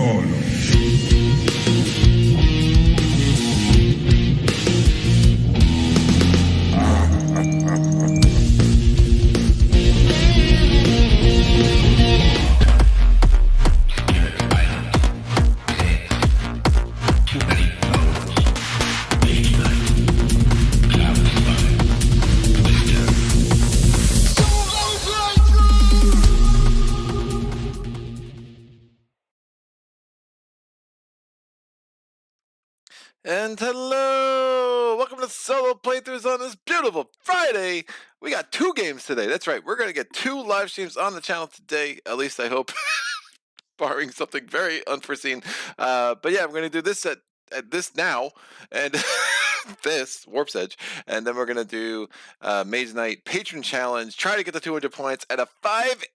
honor. And hello! Welcome to Solo Playthroughs on this beautiful Friday! We got 2 games today. That's right, we're going to get 2 live streams on the channel today. At least I hope, barring something very unforeseen. But yeah, we're going to do this at this now, and this, Warp's Edge. And then we're going to do Mage Knight Patron Challenge. Try to get the 200 points at a 5-8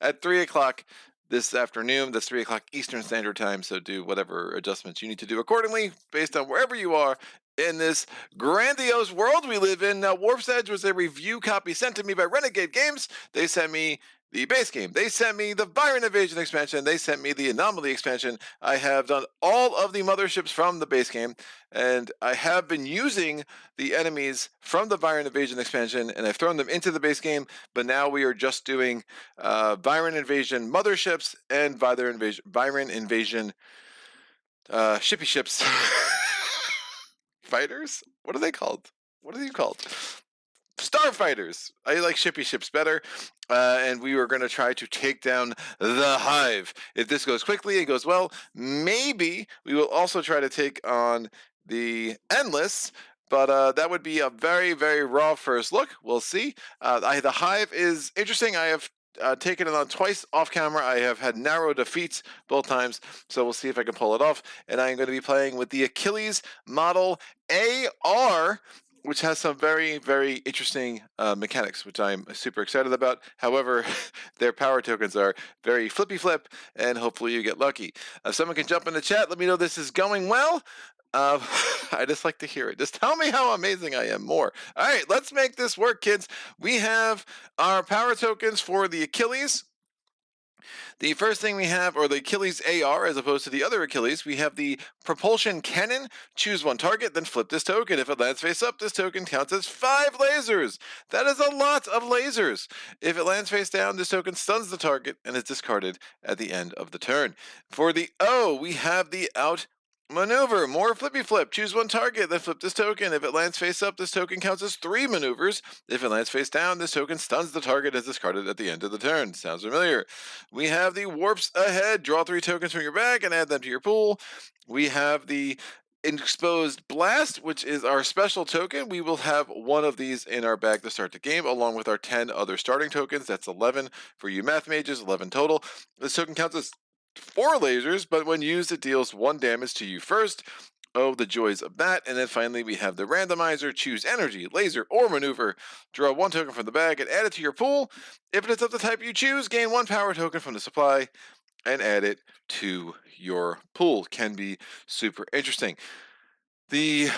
at 3 o'clock. This afternoon. That's 3 o'clock Eastern Standard Time, so do whatever adjustments you need to do accordingly based on wherever you are in this grandiose world we live in. Now, Warp's Edge was a review copy sent to me by Renegade Games. They sent me the base game. They sent me the Viren Invasion expansion. They sent me the Anamoly expansion. I have done all of the motherships from the base game, and I have been using the enemies from the Viren Invasion expansion, and I've thrown them into the base game, but now we are just doing Viren Invasion motherships and Viren Invasion shippy ships. Fighters? What are they called? What are you called? Starfighters. I like shippy ships better. And we were going to try to take down the Hive. If this goes quickly and goes well, maybe we will also try to take on the Endless. But that would be a very, very raw first look. We'll see. The Hive is interesting. I have taken it on twice off camera. I have had narrow defeats both times, so we'll see if I can pull it off. And I am going to be playing with the Achilles model AR, which has some very, very interesting mechanics, which I'm super excited about. However, their power tokens are very flippy flip, and hopefully you get lucky. If someone can jump in the chat, let me know this is going well. I just like to hear it. Just tell me how amazing I am more. All right, let's make this work, kids. We have our power tokens for the Achilles. The first thing we have, or the Achilles AR, as opposed to the other Achilles, we have the propulsion cannon. Choose one target, then flip this token. If it lands face up, this token counts as 5 lasers. That is a lot of lasers. If it lands face down, this token stuns the target and is discarded at the end of the turn. For the O, we have the out maneuver. More flippy flip. Choose one target, then flip this token. If it lands face up, this token counts as 3 maneuvers. If it lands face down, this token stuns the target and is discarded at the end of the turn. Sounds familiar. We have the warps ahead. Draw 3 tokens from your bag and add them to your pool. We have the exposed blast, which is our special token. We will have one of these in our bag to start the game, along with our 10 other starting tokens. That's 11 for you math mages, 11 total. This token counts as 4 lasers, but when used, it deals 1 damage to you first. Oh, the joys of that. And then finally, we have the randomizer. Choose energy, laser, or maneuver. Draw 1 token from the bag and add it to your pool. If it is of the type you choose, gain 1 power token from the supply and add it to your pool. Can be super interesting. The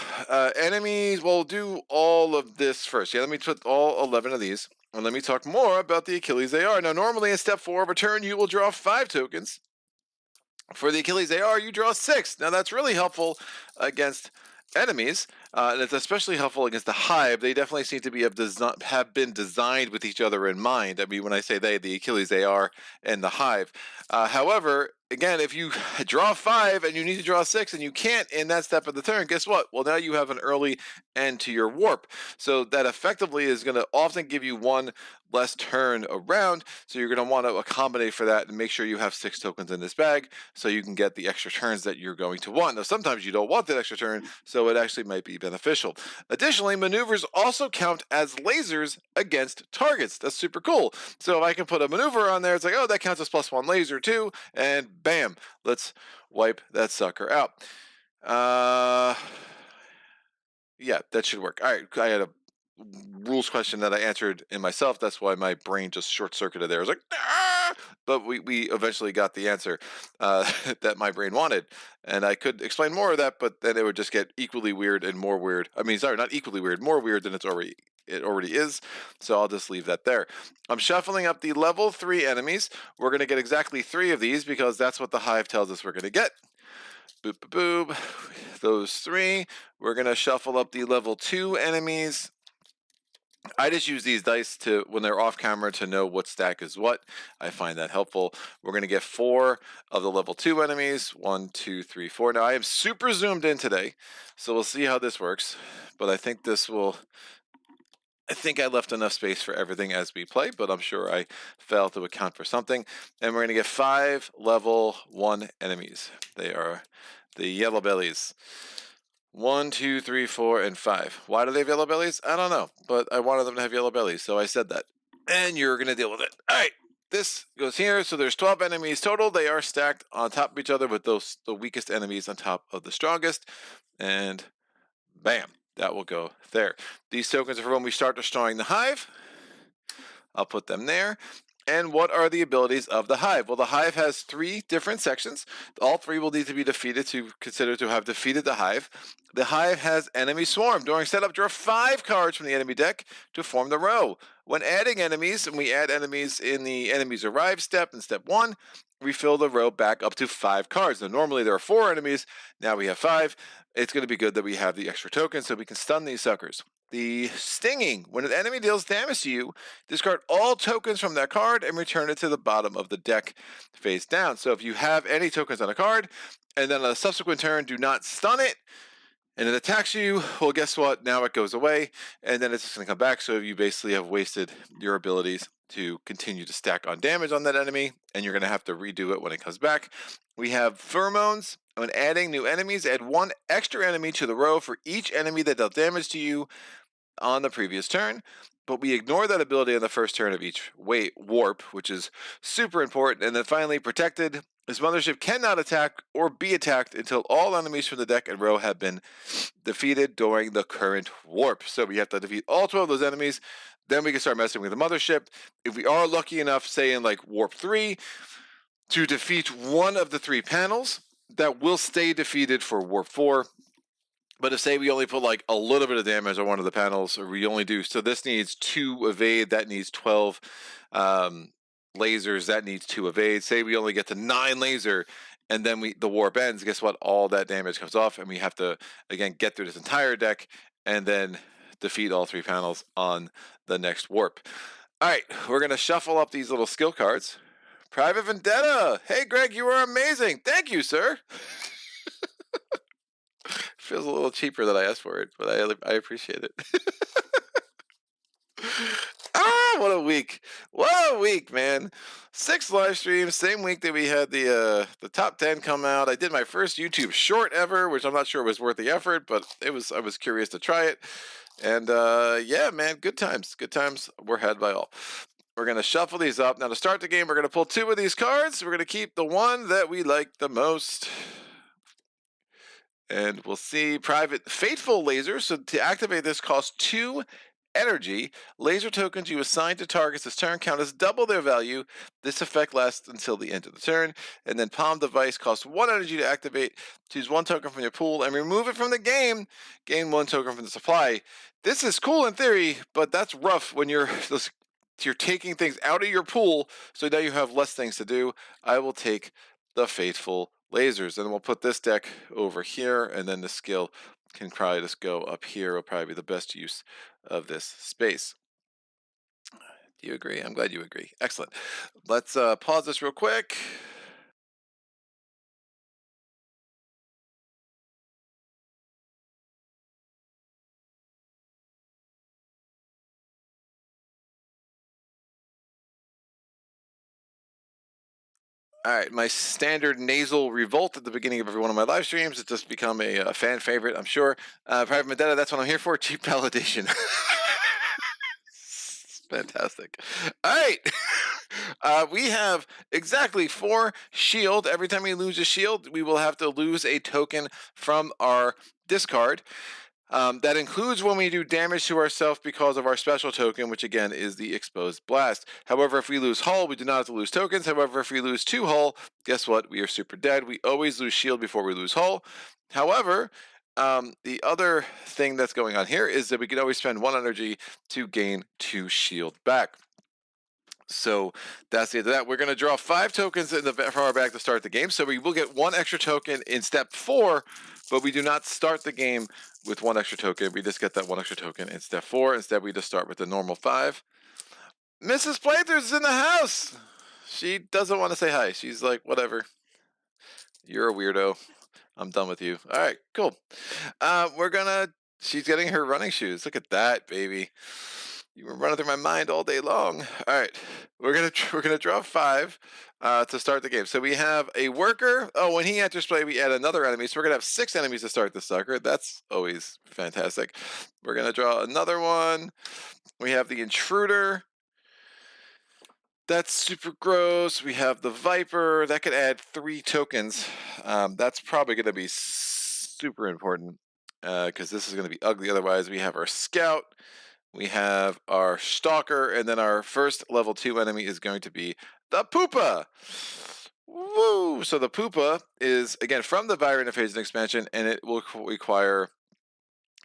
enemies, will do all of this first. Yeah, let me put all 11 of these. And let me talk more about the Achilles AR. Now, normally in step 4 of a turn, you will draw 5 tokens. For the Achilles AR, you draw 6. Now, that's really helpful against enemies, and it's especially helpful against the Hive. They definitely seem to be have been designed with each other in mind. I mean, when I say they, the Achilles AR and the Hive. However, again, if you draw 5 and you need to draw 6 and you can't in that step of the turn, guess what? Well, now you have an early end to your warp. So that effectively is going to often give you 1 less turn around. So you're going to want to accommodate for that and make sure you have 6 tokens in this bag so you can get the extra turns that you're going to want. Now, sometimes you don't want that extra turn, so it actually might be beneficial. Additionally, maneuvers also count as lasers against targets. That's super cool. So if I can put a maneuver on there, it's like, oh, that counts as +1 laser too, and bam, let's wipe that sucker out. Yeah, that should work. All right, I had a rules question that I answered in myself. That's why my brain just short-circuited there. I was like, ah! But we eventually got the answer that my brain wanted. And I could explain more of that, but then it would just get equally weird and more weird. I mean, sorry, not equally weird, more weird than it already is. So I'll just leave that there. I'm shuffling up the level 3 enemies. We're going to get exactly 3 of these because that's what the hive tells us we're going to get. Boop, boop, boop. Those 3. We're going to shuffle up the level 2 enemies. I just use these dice to, when they're off camera, to know what stack is what. I find that helpful. We're going to get 4 of the level 2 enemies. 1, 2, 3, 4. Now I am super zoomed in today, so we'll see how this works. But I think I think I left enough space for everything as we play, but I'm sure I failed to account for something. And we're going to get 5 level 1 enemies. They are the yellow bellies. 1, 2, 3, 4, and 5. Why do they have yellow bellies? I don't know, but I wanted them to have yellow bellies, so I said that. And you're going to deal with it. All right, this goes here. So there's 12 enemies total. They are stacked on top of each other with the weakest enemies on top of the strongest. And bam, that will go there. These tokens are for when we start destroying the hive. I'll put them there. And what are the abilities of the hive? Well, the hive has 3 different sections. All 3 will need to be defeated to consider to have defeated the hive. The hive has enemy swarm. During setup, draw 5 cards from the enemy deck to form the row. When adding enemies, and we add enemies in the enemies arrive step in step 1, we fill the row back up to 5 cards. Now, normally there are 4 enemies. Now we have 5. It's going to be good that we have the extra tokens so we can stun these suckers. The stinging. When an enemy deals damage to you, discard all tokens from that card and return it to the bottom of the deck face down. So if you have any tokens on a card, and then on a subsequent turn do not stun it, and it attacks you, well, guess what? Now it goes away, and then it's just going to come back. So you basically have wasted your abilities to continue to stack on damage on that enemy, and you're going to have to redo it when it comes back. We have pheromones. When adding new enemies, add 1 extra enemy to the row for each enemy that dealt damage to you on the previous turn, but we ignore that ability on the first turn of each warp, which is super important. And then finally, protected. This mothership cannot attack or be attacked until all enemies from the deck and row have been defeated during the current warp. So we have to defeat all 12 of those enemies. Then we can start messing with the mothership. If we are lucky enough, say in like warp 3, to defeat 1 of the 3 panels, that will stay defeated for warp 4. But if, say, we only put like a little bit of damage on one of the panels, or we only do, so this needs 2 evade, that needs 12 lasers, that needs 2 evade. Say we only get to 9 laser, and then the warp ends, guess what? All that damage comes off, and we have to, again, get through this entire deck, and then defeat all 3 panels on the next warp. All right, we're going to shuffle up these little skill cards. Private Vendetta! Hey, Greg, you are amazing! Thank you, sir! Feels a little cheaper than I asked for it, but I appreciate it. What a week! What a week, man! 6 live streams, same week that we had the top 10 come out. I did my first YouTube short ever, which I'm not sure was worth the effort, but I was curious to try it. And yeah, man, good times. Good times were had by all. We're going to shuffle these up. Now to start the game, we're going to pull 2 of these cards. We're going to keep the one that we like the most. And we'll see private Fateful Laser. So to activate this costs 2 energy. Laser tokens you assign to targets this turn count as double their value. This effect lasts until the end of the turn. And then Palm Device costs 1 energy to activate. Choose 1 token from your pool and remove it from the game. Gain 1 token from the supply. This is cool in theory, but that's rough when you're taking things out of your pool. So now you have less things to do. I will take the Fateful Lasers, and we'll put this deck over here, and then the skill can probably just go up here. Will probably be the best use of this space. Do you agree? I'm glad you agree. Excellent. Let's pause this real quick. All right, my standard nasal revolt at the beginning of every one of my live streams. It's just become a fan favorite, I'm sure. Private Vendetta, that's what I'm here for. Cheap validation. Fantastic. All right. We have exactly 4 shield. Every time we lose a shield, we will have to lose a token from our discard. That includes when we do damage to ourselves because of our special token, which again is the exposed blast. However, if we lose hull, we do not have to lose tokens. However, if we lose 2 hull, guess what? We are super dead. We always lose shield before we lose hull. However, the other thing that's going on here is that we can always spend 1 energy to gain 2 shield back. So that's the end of that. We're going to draw 5 tokens from our bag to start the game. So we will get 1 extra token in step 4, but we do not start the game with 1 extra token. We just get that 1 extra token in step 4. Instead, we just start with the normal 5. Mrs. Playthers is in the house. She doesn't want to say hi. She's like, whatever. You're a weirdo. I'm done with you. All right, cool. She's getting her running shoes. Look at that, baby. You were running through my mind all day long. All right, we're gonna draw 5 to start the game. So we have a worker. Oh, when he enters play, we add another enemy. So we're gonna have 6 enemies to start the sucker. That's always fantastic. We're gonna draw another one. We have the intruder. That's super gross. We have the Viper. That could add 3 tokens. That's probably going to be super important because this is going to be ugly. Otherwise, we have our Scout. We have our Stalker. And then our first level 2 enemy is going to be the Poopa. Woo! So the Poopa is, again, from the Viren Invasion expansion, and it will require...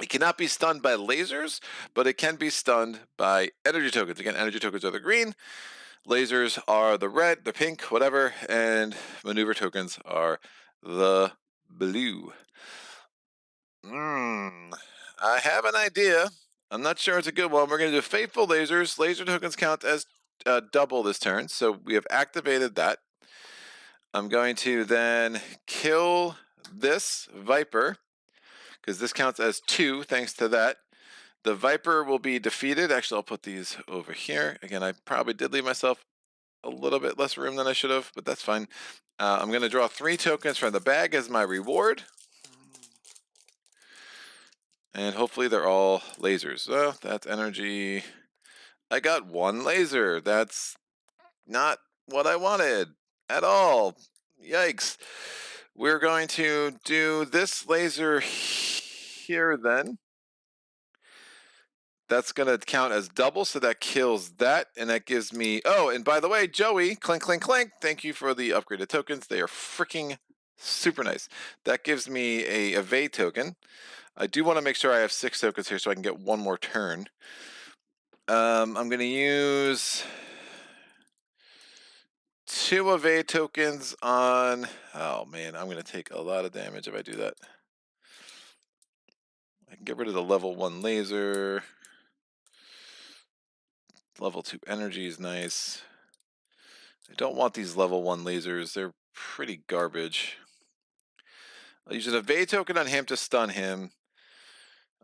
It cannot be stunned by lasers, but it can be stunned by energy tokens. Again, energy tokens are the green. Lasers are the red, the pink, whatever, and maneuver tokens are the blue. I have an idea. I'm not sure it's a good one. We're going to do faithful lasers. Laser tokens count as double this turn, so we have activated that. I'm going to then kill this Viper, because this counts as 2 thanks to that. The Viper will be defeated. Actually, I'll put these over here. Again, I probably did leave myself a little bit less room than I should have, but that's fine. I'm going to draw 3 tokens from the bag as my reward. And hopefully they're all lasers. Oh, that's energy. I got 1 laser. That's not what I wanted at all. Yikes. We're going to do this laser here then. That's going to count as double, so that kills that, and that gives me... Oh, and by the way, Joey, clink, clink, clink, thank you for the upgraded tokens. They are freaking super nice. That gives me a evade token. I do want to make sure I have 6 tokens here so I can get 1 more turn. I'm going to use 2 evade tokens on... Oh, man, I'm going to take a lot of damage if I do that. I can get rid of the level 1 laser... Level 2 energy is nice. I don't want these level 1 lasers. They're pretty garbage. I'll use an evade token on him to stun him.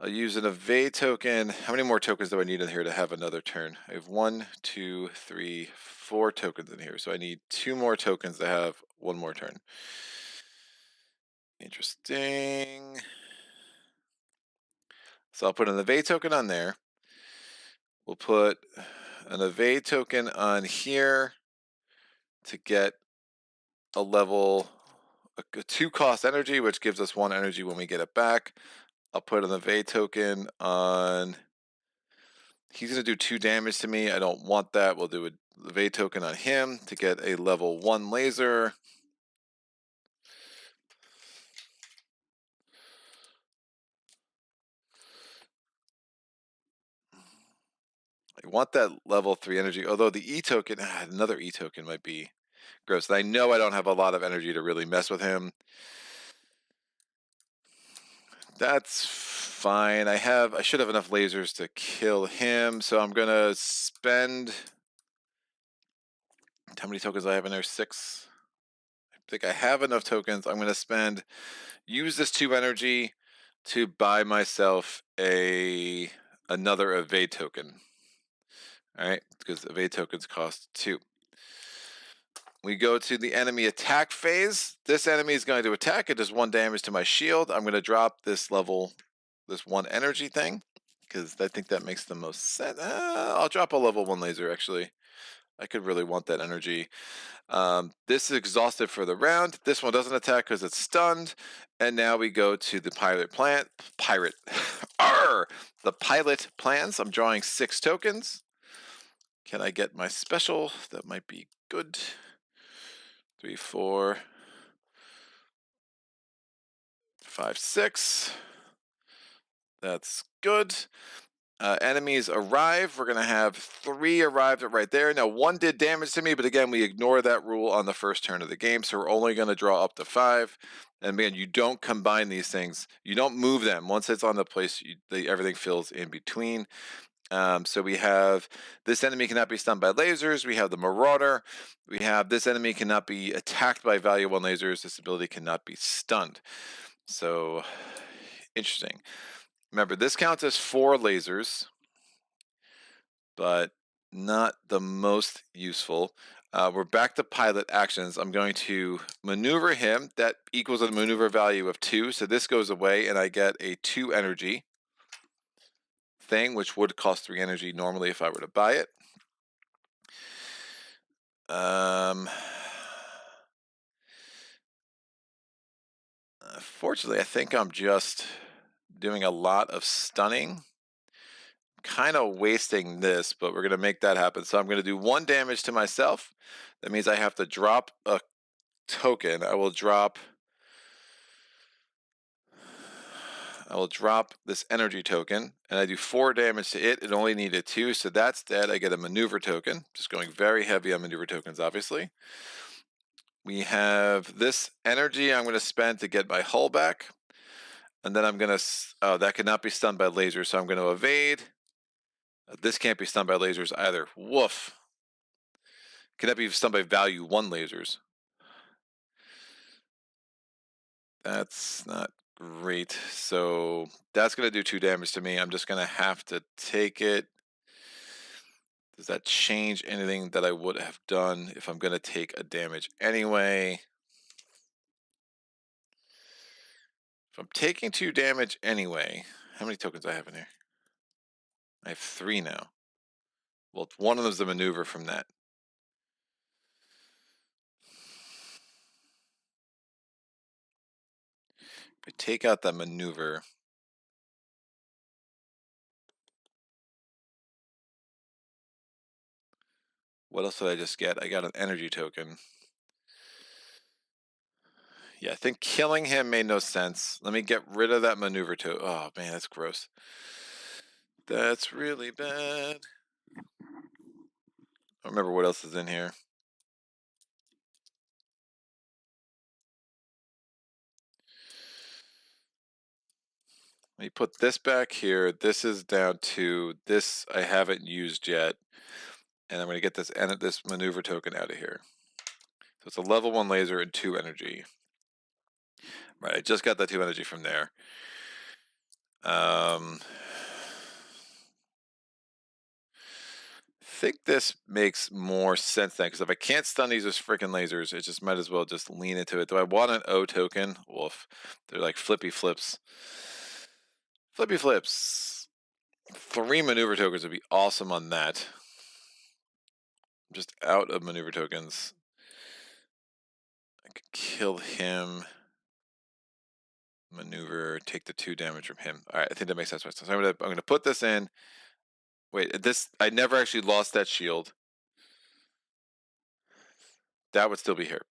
I'll use an evade token. How many more tokens do I need in here to have another turn? I have 1, 2, 3, 4 tokens in here. So I need 2 more tokens to have 1 more turn. Interesting. So I'll put an evade token on there. We'll put an evade token on here to get a level, a 2 cost energy, which gives us 1 energy when we get it back. I'll put an evade token on, he's going to do 2 damage to me. I don't want that. We'll do an evade token on him to get a level 1 laser. I want that level 3 energy, although the E token, another E token might be gross. And I know I don't have a lot of energy to really mess with him. That's fine. I should have enough lasers to kill him, so I'm gonna spend... How many tokens do I have in there? 6. I think I have enough tokens. I'm gonna use this 2 energy to buy myself another evade token. All right, because evade tokens cost 2. We go to the enemy attack phase. This enemy is going to attack. It does 1 damage to my shield. I'm going to drop this 1 energy thing, because I think that makes the most sense. I'll drop a level 1 laser, actually. I could really want that energy. This is exhausted for the round. This one doesn't attack because it's stunned. And now we go to the pirate plant. Sure. The pilot plans. I'm drawing 6 tokens. Can I get my special? That might be good. 3, 4, 5, 6. That's good. Enemies arrive. We're going to have 3 arrived at right there. Now, 1 did damage to me, but again, we ignore that rule on the first turn of the game, so we're only going to draw up to 5. And man, you don't combine these things. You don't move them. Once it's on the place, everything fills in between. So we have this enemy cannot be stunned by lasers. We have the Marauder. We have this enemy cannot be attacked by value 1 lasers. This ability cannot be stunned. So interesting. Remember, this counts as 4 lasers, but not the most useful. We're back to pilot actions. I'm going to maneuver him. That equals a maneuver value of 2. So this goes away, and I get a 2 energy thing, which would cost 3 energy normally if I were to buy it. Fortunately, I think I'm just doing a lot of stunning. Kind of wasting this, but we're going to make that happen. So I'm going to do 1 damage to myself. That means I have to drop a token. I will drop this energy token, and I do 4 damage to it. It only needed 2, so that's dead. I get a maneuver token. Just going very heavy on maneuver tokens, obviously. We have this energy I'm going to spend to get my hull back. And then I'm going to, oh, that cannot be stunned by lasers, so I'm going to evade. This can't be stunned by lasers either. Woof. Cannot be stunned by value 1 lasers. That's not great. So that's going to do 2 damage to me. I'm just going to have to take it. Does that change anything that I would have done if I'm going to take a damage anyway? If I'm taking 2 damage anyway, how many tokens do I have in here? I have 3 now. Well, 1 of them is the maneuver from that. If I take out that maneuver, what else did I just get? I got an energy token. Yeah, I think killing him made no sense. Let me get rid of that maneuver token. Oh, man, that's gross. That's really bad. I don't remember what else is in here. Let me put this back here. This is down to this I haven't used yet. And I'm going to get this maneuver token out of here. So it's a level 1 laser and 2 energy. Right, I just got that 2 energy from there. I think this makes more sense then, because if I can't stun these as freaking lasers, it just might as well just lean into it. Do I want an O token? Wolf. They're like flippy flips. Flippy flips. 3 maneuver tokens would be awesome on that. I'm just out of maneuver tokens. I could kill him. Maneuver, take the 2 damage from him. All right, I think that makes sense. So I'm gonna put this in. Wait, I never actually lost that shield. That would still be here.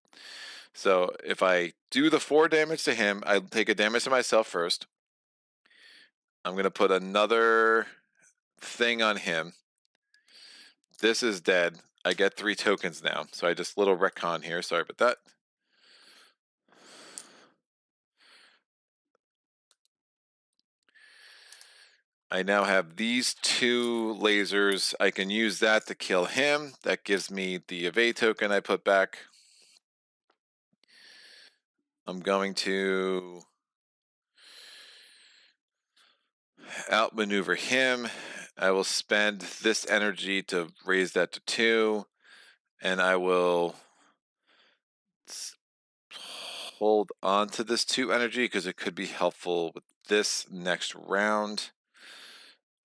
So if I do the 4 damage to him, I take a damage to myself first. I'm gonna put another thing on him. This is dead. I get 3 tokens now. So I just little retcon here. Sorry about that. I now have these 2 lasers. I can use that to kill him. That gives me the evade token I put back. I'm going to outmaneuver him. I will spend this energy to raise that to 2. And I will hold on to this 2 energy because it could be helpful with this next round.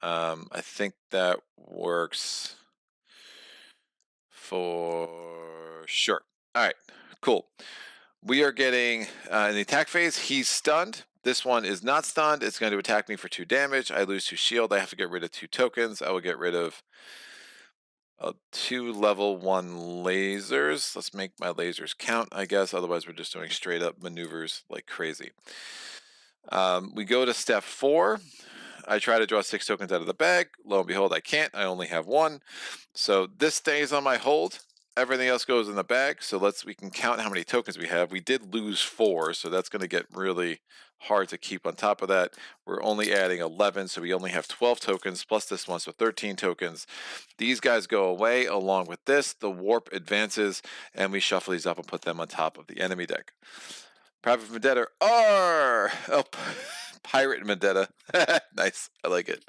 I think that works for sure. All right, cool. We are getting in the attack phase, he's stunned. This one is not stunned. It's going to attack me for 2 damage. I lose 2 shield. I have to get rid of 2 tokens. I will get rid of 2 level 1 lasers. Let's make my lasers count, I guess. Otherwise, we're just doing straight up maneuvers like crazy. We go to step 4. I try to draw 6 tokens out of the bag. Lo and behold, I can't. I only have 1. So this stays on my hold. Everything else goes in the bag. So we can count how many tokens we have. We did lose 4, so that's going to get really hard to keep on top of that. We're only adding 11, so we only have 12 tokens plus this one, so 13 tokens. These guys go away along with this. The warp advances, and we shuffle these up and put them on top of the enemy deck. Private Vendetta. Oh, Pirate Vendetta. Nice. I like it.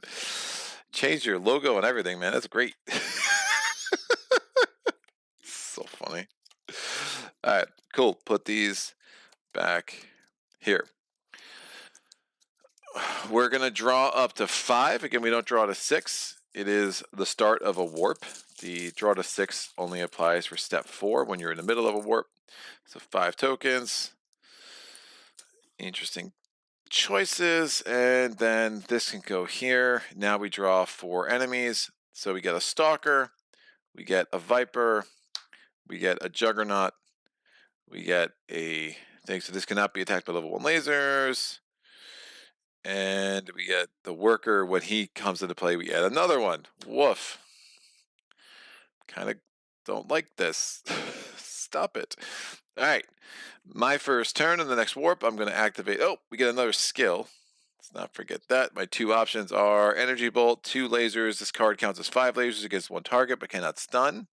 Change your logo and everything, man. That's great. So funny. All right, cool. Put these back here. We're going to draw up to 5. Again, we don't draw to 6. It is the start of a warp. The draw to 6 only applies for step 4 when you're in the middle of a warp. So 5 tokens. Interesting choices. And then this can go here. Now we draw 4 enemies. So we get a Stalker. We get a Viper. We get a Juggernaut. We get a thing. So this cannot be attacked by level 1 lasers. And we get the Worker. When he comes into play, we add another one. Woof. Kind of don't like this. Stop it. All right. My first turn in the next warp, I'm going to activate. Oh, we get another skill. Let's not forget that. My 2 options are Energy Bolt, 2 lasers. This card counts as 5 lasers against 1 target, but cannot stun.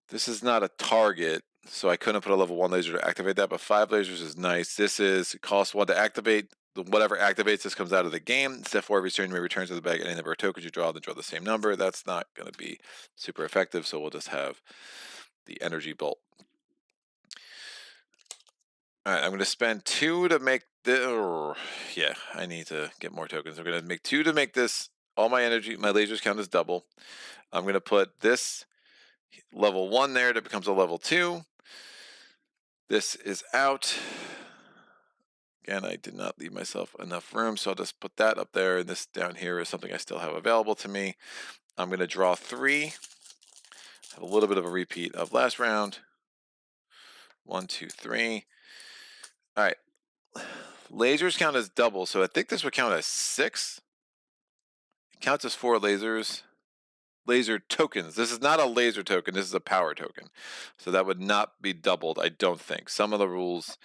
This is not a target, so I couldn't put a level 1 laser to activate that, but 5 lasers is nice. This is cost 1 to activate. Whatever activates this comes out of the game. Step 4 of each turn, you may return to the bag any number of tokens you draw, then draw the same number. That's not going to be super effective, so we'll just have the Energy Bolt. All right, I'm going to spend 2 to make the. Yeah, I need to get more tokens. I'm going to make 2 to make this. All my energy, my lasers count as double. I'm going to put this level 1 there that becomes a level 2. This is out. Again, I did not leave myself enough room, so I'll just put that up there. And this down here is something I still have available to me. I'm going to draw 3. Have a little bit of a repeat of last round. 1, 2, 3. All right. Lasers count as double, so I think this would count as 6. It counts as 4 lasers. Laser tokens. This is not a laser token. This is a power token. So that would not be doubled, I don't think. Some of the rules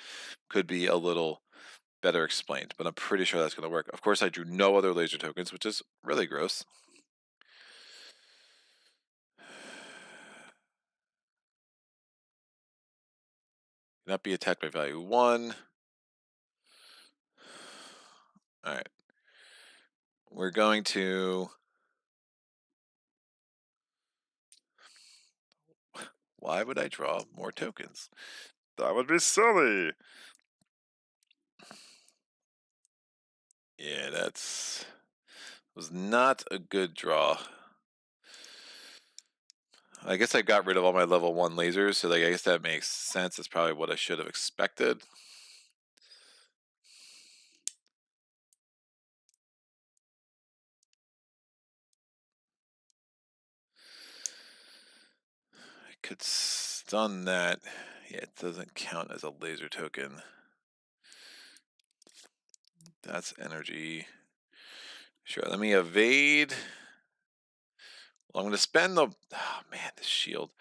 could be a little better explained, but I'm pretty sure that's going to work. Of course, I drew no other laser tokens, which is really gross. Not be attacked by value 1. All right. We're going to... Why would I draw more tokens? That would be silly. Yeah, was not a good draw. I guess I got rid of all my level 1 lasers, so I guess that makes sense. It's probably what I should have expected. I could stun that. Yeah, it doesn't count as a laser token. That's energy. Sure, let me evade. Well, I'm going to spend the... Oh, man, this shield.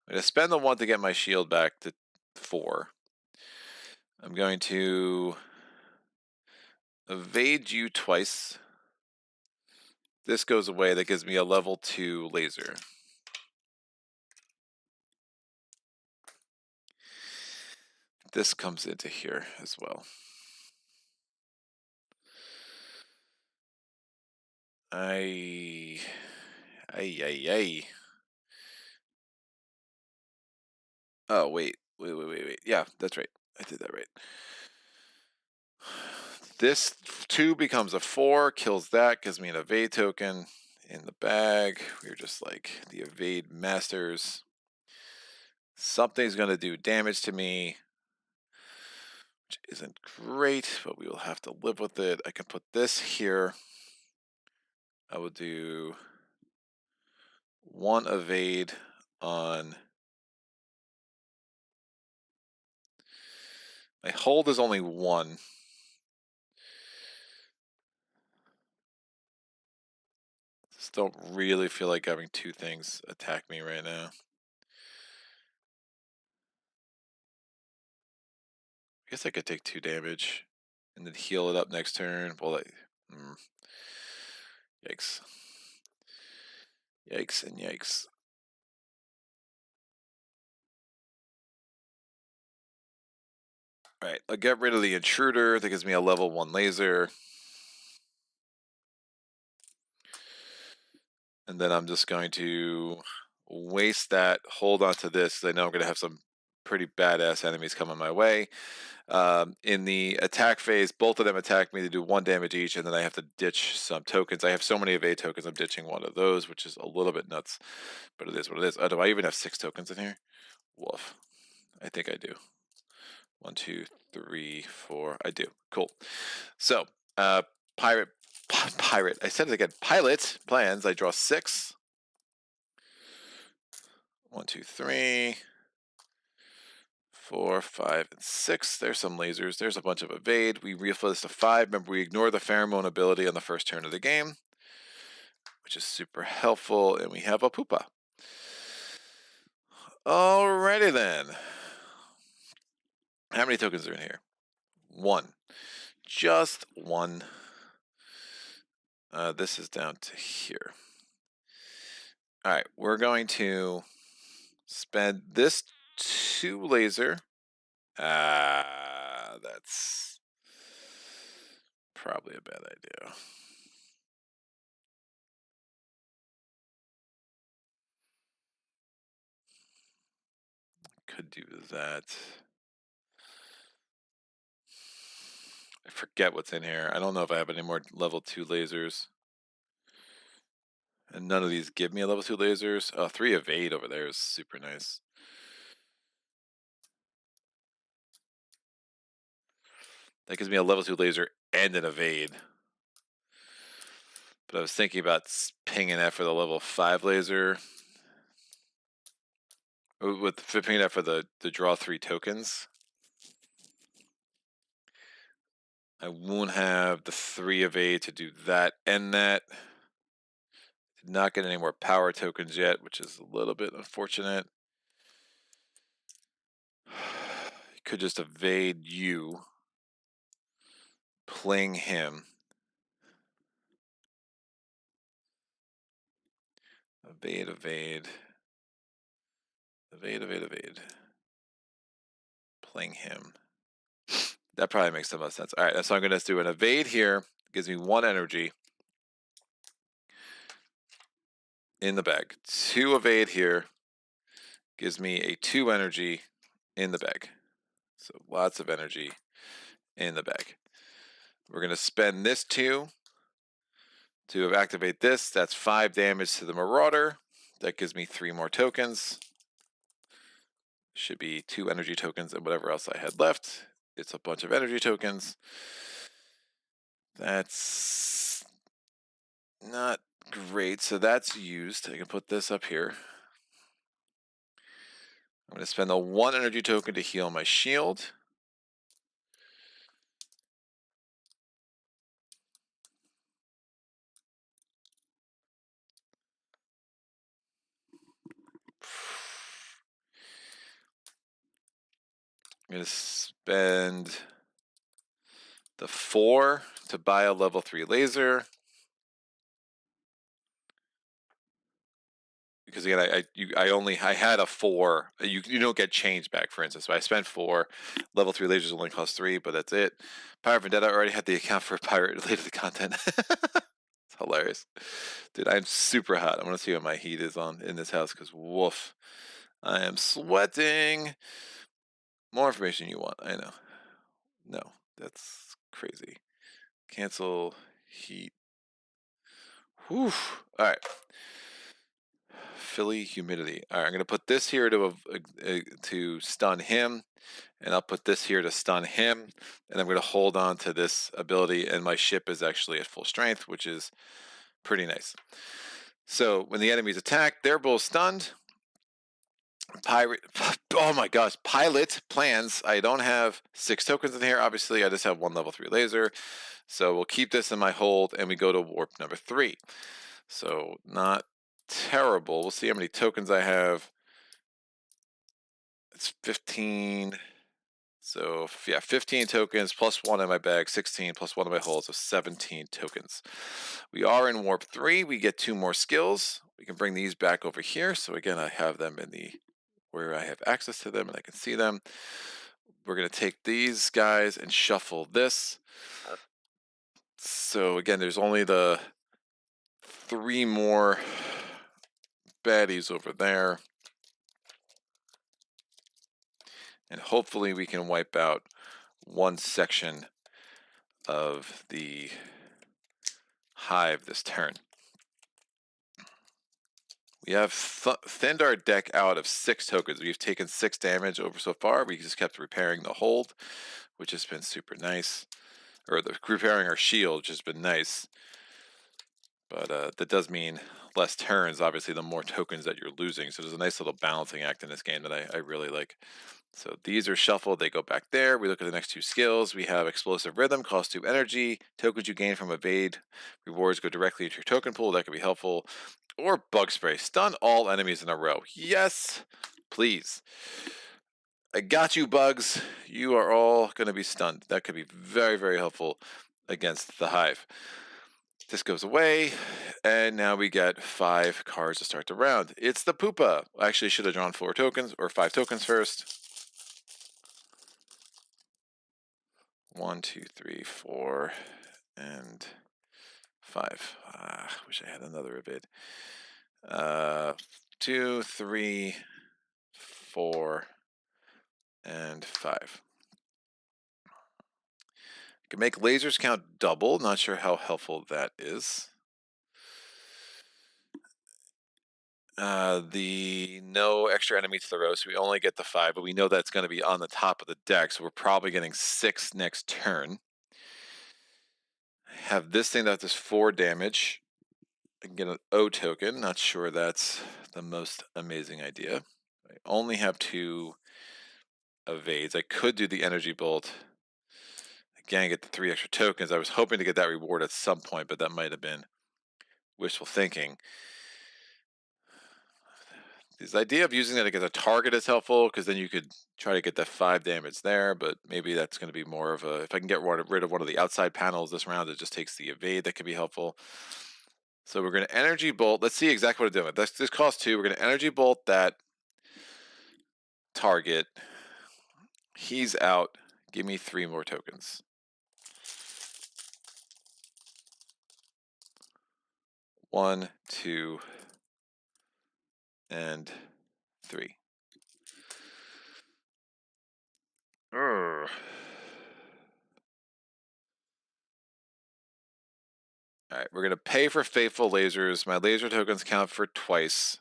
I'm going to spend the 1 to get my shield back to 4. I'm going to evade you twice. This goes away. That gives me a level 2 laser. This comes into here as well. Ay. Oh, wait. Yeah, that's right. I did that right. This 2 becomes a 4, kills that, gives me an evade token in the bag. We're just like the evade masters. Something's going to do damage to me. isn't great, but we will have to live with it. I can put this here. I will do 1 evade on... My hold is only 1. Just don't really feel like having 2 things attack me right now. I guess I could take 2 damage and then heal it up next turn. Well, yikes. Yikes and yikes. Alright, I'll get rid of the intruder. That gives me a level 1 laser. And then I'm just going to waste that, hold on to this, because I know I'm going to have some pretty badass enemies coming my way. In the attack phase, both of them attack me to do 1 damage each, and then I have to ditch some tokens. I have so many evade tokens, I'm ditching 1 of those, which is a little bit nuts, but it is what it is. Oh, do I even have 6 tokens in here? Woof. I think I do. 1, 2, 3, 4. I do. Cool. So, pirate. I said it again. Pilot plans. I draw 6. 1, 2, 3, 4, 5, and 6. There's some lasers. There's a bunch of evade. We refill this to 5. Remember, we ignore the pheromone ability on the first turn of the game, which is super helpful. And we have a poopa. Alrighty then. How many tokens are in here? 1. Just 1. This is down to here. Alright, we're going to spend this 2 laser. That's probably a bad idea. Could do that. I forget what's in here. I don't know if I have any more level 2 lasers. And none of these give me a level 2 lasers. Oh, 3 evade over there is super nice. That gives me a level 2 laser and an evade. But I was thinking about pinging that for the level 5 laser. With pinging that for the draw 3 tokens. I won't have the 3 evade to do that and that. Did not get any more power tokens yet, which is a little bit unfortunate. Could just evade you. Playing him. Evade, evade. Evade, evade, evade. Playing him. That probably makes the most sense. Alright, so I'm going to do an evade here. Gives me 1 energy. In the bag. 2 evade here. Gives me a 2 energy in the bag. So lots of energy in the bag. We're going to spend this 2 to activate this. That's 5 damage to the Marauder. That gives me 3 more tokens. Should be 2 energy tokens and whatever else I had left. It's a bunch of energy tokens. That's not great. So that's used. I can put this up here. I'm going to spend the 1 energy token to heal my shield. I'm going to spend the 4 to buy a level 3 laser. Because again, I had a 4. You don't get change back, for instance. So I spent 4. Level 3 lasers only cost 3, but that's it. Pirate Vendetta already had the account for pirate related content. It's hilarious. Dude, I'm super hot. I'm gonna see what my heat is on in this house because woof. I am sweating. More information you want, I know. No, that's crazy. Cancel heat. Whew. Alright. Philly humidity. All right, I'm going to put this here to stun him, and I'll put this here to stun him, and I'm going to hold on to this ability, and my ship is actually at full strength, which is pretty nice. So when the enemies attack, they're both stunned. Pirate, oh my gosh, pilot plans. I don't have 6 tokens in here. Obviously, I just have 1 level 3 laser. So we'll keep this in my hold, and we go to warp number 3. So not terrible. We'll see how many tokens I have. It's 15. So yeah, 15 tokens plus 1 in my bag, 16 plus 1 in my hold, so 17 tokens. We are in warp 3. We get 2 more skills. We can bring these back over here. So again, I have them in the where I have access to them and I can see them. We're going to take these guys and shuffle this. So again, there's only the 3 more baddies over there. And hopefully we can wipe out 1 section of the hive this turn. We have thinned our deck out of 6 tokens. We've taken 6 damage over so far. We just kept repairing the hold, which has been super nice. Or repairing our shield, which has been nice. But that does mean less turns, obviously, the more tokens that you're losing. So there's a nice little balancing act in this game that I really like. So these are shuffled. They go back there. We look at the next 2 skills. We have Explosive Rhythm, costs 2 energy. Tokens you gain from evade rewards go directly into your token pool. That could be helpful. Or Bug Spray. Stun all enemies in a row. Yes, please. I got you, bugs. You are all going to be stunned. That could be very, very helpful against the hive. This goes away, and now we get 5 cards to start the round. It's the Poopa. I actually should have drawn 4 tokens, or 5 tokens first. 1, 2, 3, 4, and 5. Wish I had another a bit. 2, 3, 4, and 5. Can make lasers count double. Not sure how helpful that is. The no extra enemy to the row, so we only get the 5, but we know that's going to be on the top of the deck, so we're probably getting 6 next turn. Have this thing that does 4 damage. I can get an O token. Not sure that's the most amazing idea. I only have 2 evades. I could do the energy bolt. Again, get the 3 extra tokens. I was hoping to get that reward at some point, but that might have been wishful thinking. This idea of using that against a target is helpful, because then you could try to get that 5 damage there, but maybe that's going to be more of a... If I can get rid of one of the outside panels this round, it just takes the evade. That could be helpful. So we're going to energy bolt. Let's see exactly what I'm doing. This costs 2. We're going to energy bolt that target. He's out. Give me 3 more tokens. 1, 2, and 3. All right, we're going to pay for faithful lasers. My laser tokens count for twice.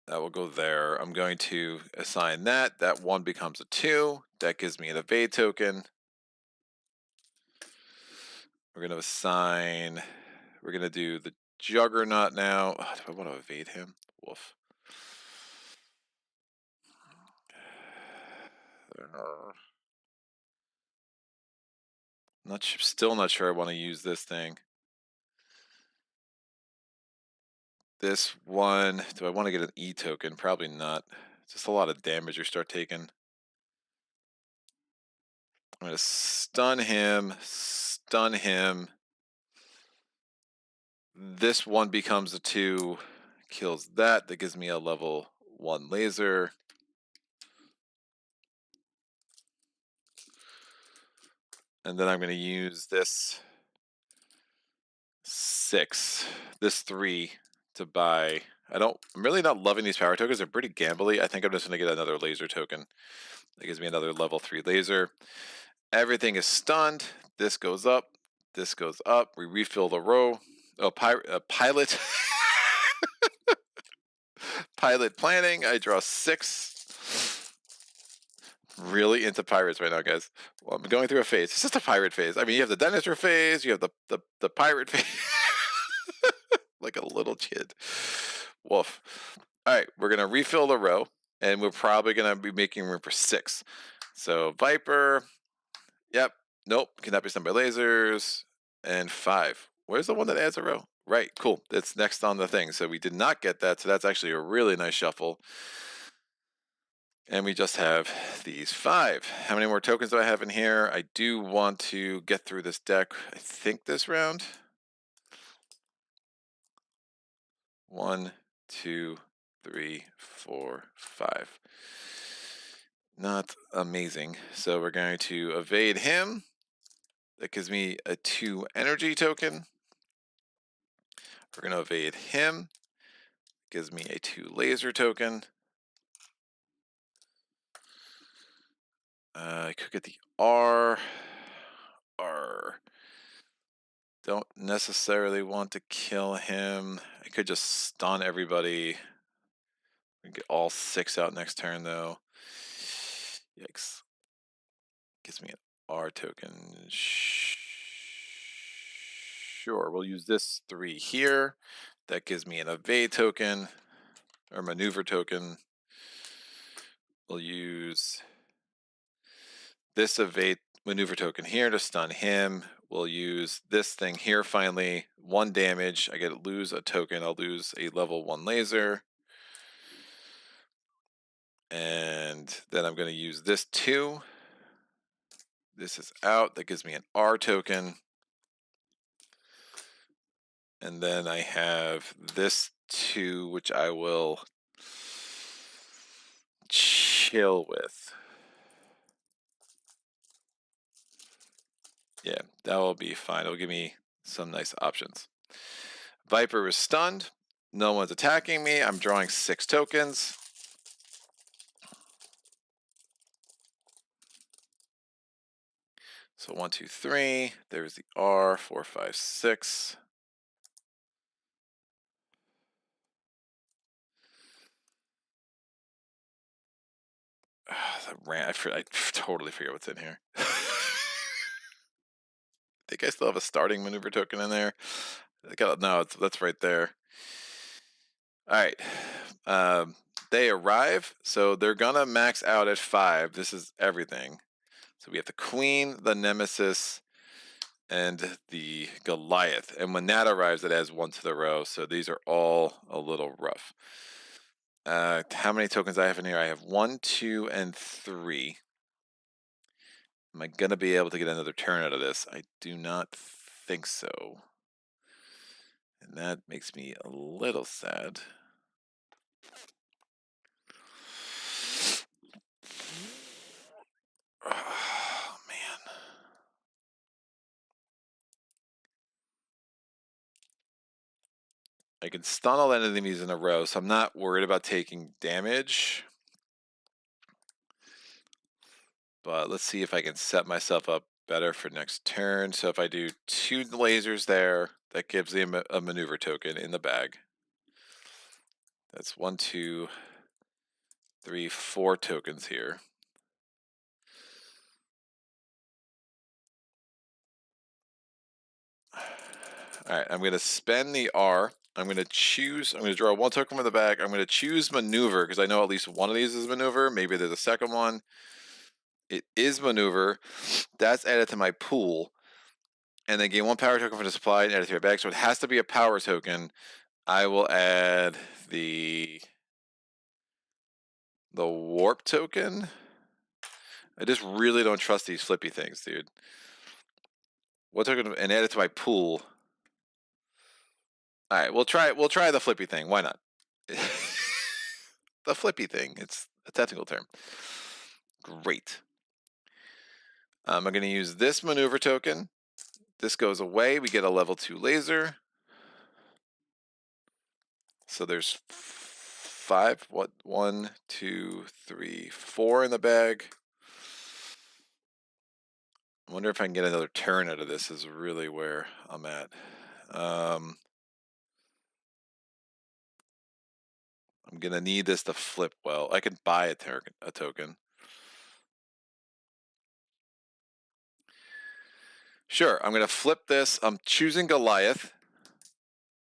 That will go there. I'm going to assign that. That 1 becomes a 2. That gives me an evade token. We're going to assign... We're going to do the Juggernaut now. Oh, do I want to evade him? Woof. Still not sure I want to use this thing. This one, do I want to get an E token? Probably not. It's just a lot of damage you start taking. I'm going to stun him, stun him. This 1 becomes a 2, kills that. That gives me a level 1 laser. And then I'm going to use this 6, this 3 to buy. I'm really not loving these power tokens. They're pretty gambly. I think I'm just going to get another laser token. That gives me another level 3 laser. Everything is stunned. This goes up. This goes up. We refill the row. Oh, pilot. Pilot planning. I draw 6. Really into pirates right now, guys. Well, I'm going through a phase. It's just a pirate phase. I mean, you have the dinosaur phase. You have the pirate phase. Like a little kid. Woof. All right, we're gonna refill the row, and we're probably gonna be making room for 6. So Viper. Yep. Nope. Cannot be stunned by lasers. And 5. Where's the one that adds a row? Right. Cool. It's next on the thing. So we did not get that. So that's actually a really nice shuffle. And we just have these 5. How many more tokens do I have in here? I do want to get through this deck, I think, this round. 1, 2, 3, 4, 5. Not amazing. So we're going to evade him. That gives me a 2 energy token. We're going to evade him. Gives me a 2 laser token. I could get the R. Don't necessarily want to kill him. I could just stun everybody. And get all 6 out next turn, though. Yikes. Gives me an R token. Sure, we'll use this 3 here. That gives me an evade token, or maneuver token. We'll use this evade maneuver token here to stun him. We'll use this thing here finally. 1 damage. I get to lose a token. I'll lose a level 1 laser. And then I'm going to use this 2. This is out. That gives me an R token. And then I have this 2, which I will chill with. Yeah, that will be fine. It'll give me some nice options. Viper is stunned. No one's attacking me. I'm drawing 6 tokens. So 1, 2, 3. There's the R. 4, 5, 6. I totally forget what's in here. I think I still have a starting maneuver token in there. No, that's right there. All right. They arrive, so they're gonna max out at 5. This is everything. So we have the Queen, the Nemesis, and the Goliath. And when that arrives, it adds 1 to the row. So these are all a little rough. How many tokens I have in here? I have 1, 2, and 3. Am I gonna be able to get another turn out of this? I do not think so. And that makes me a little sad. Oh, man. I can stun all the enemies in a row, so I'm not worried about taking damage. But let's see if I can set myself up better for next turn. So if I do 2 lasers there, that gives me a maneuver token in the bag. That's 1, 2, 3, 4 tokens here. All right, I'm going to spend the R. I'm going to draw 1 token from the bag. I'm going to choose maneuver because I know at least one of these is maneuver. Maybe there's a second one. It is maneuver. That's added to my pool. And then gain 1 power token from the supply and add it to my bag. So it has to be a power token. I will add the warp token. I just really don't trust these flippy things, dude. What token and add it to my pool. All right, we'll try the flippy thing. Why not? The flippy thing. It's a technical term. Great. I'm going to use this maneuver token. This goes away. We get a level 2 laser. So there's 5. What? 1, 2, 3, 4 in the bag. I wonder if I can get another turn out of this is really where I'm at. I'm gonna need this to flip well. I can buy a token. Sure, I'm gonna flip this. I'm choosing Goliath.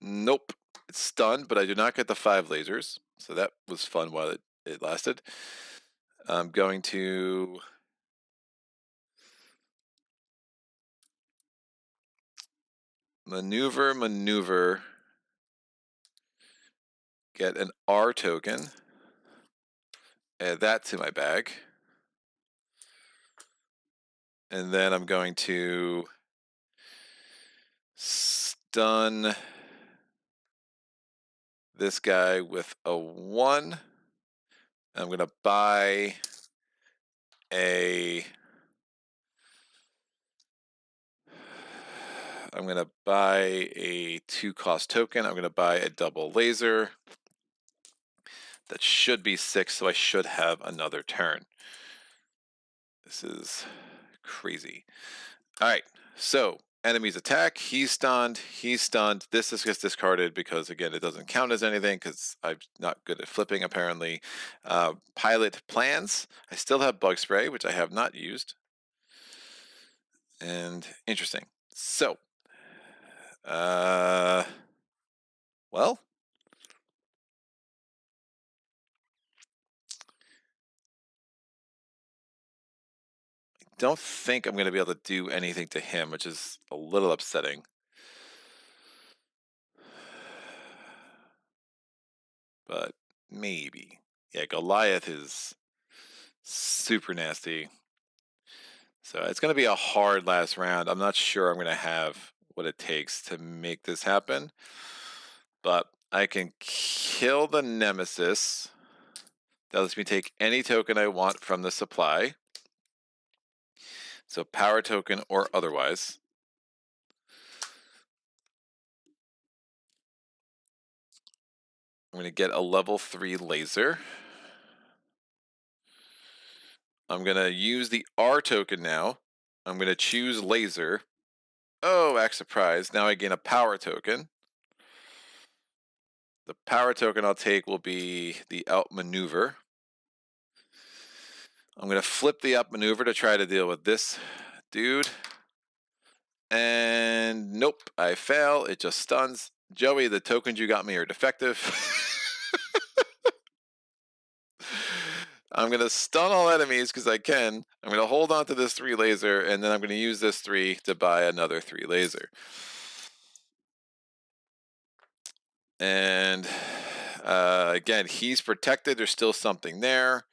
Nope, it's stunned, but I do not get the 5 lasers. So that was fun while it lasted. I'm going to maneuver, get an R token, add that to my bag. And then I'm going to stun this guy with a 1. I'm going to buy a... I'm going to buy a 2-cost token. I'm going to buy a double laser. That should be 6, so I should have another turn. This is crazy. All right, so enemies attack. He's stunned. He's stunned. This gets discarded because, again, it doesn't count as anything because I'm not good at flipping, apparently. Pilot plans. I still have bug spray, which I have not used. And interesting. So, well, don't think I'm going to be able to do anything to him, which is a little upsetting. But maybe. Yeah, Goliath is super nasty. So it's going to be a hard last round. I'm not sure I'm going to have what it takes to make this happen. But I can kill the Nemesis. That lets me take any token I want from the supply. So power token or otherwise. I'm going to get a level 3 laser. I'm going to use the R token now. I'm going to choose laser. Oh, act surprise. Now I gain a power token. The power token I'll take will be the outmaneuver. I'm going to flip the outmaneuver to try to deal with this dude. And nope, I fail. It just stuns. Joey, the tokens you got me are defective. I'm going to stun all enemies because I can. I'm going to hold on to this 3 laser, and then I'm going to use this 3 to buy another 3 laser. And again, he's protected. There's still something there.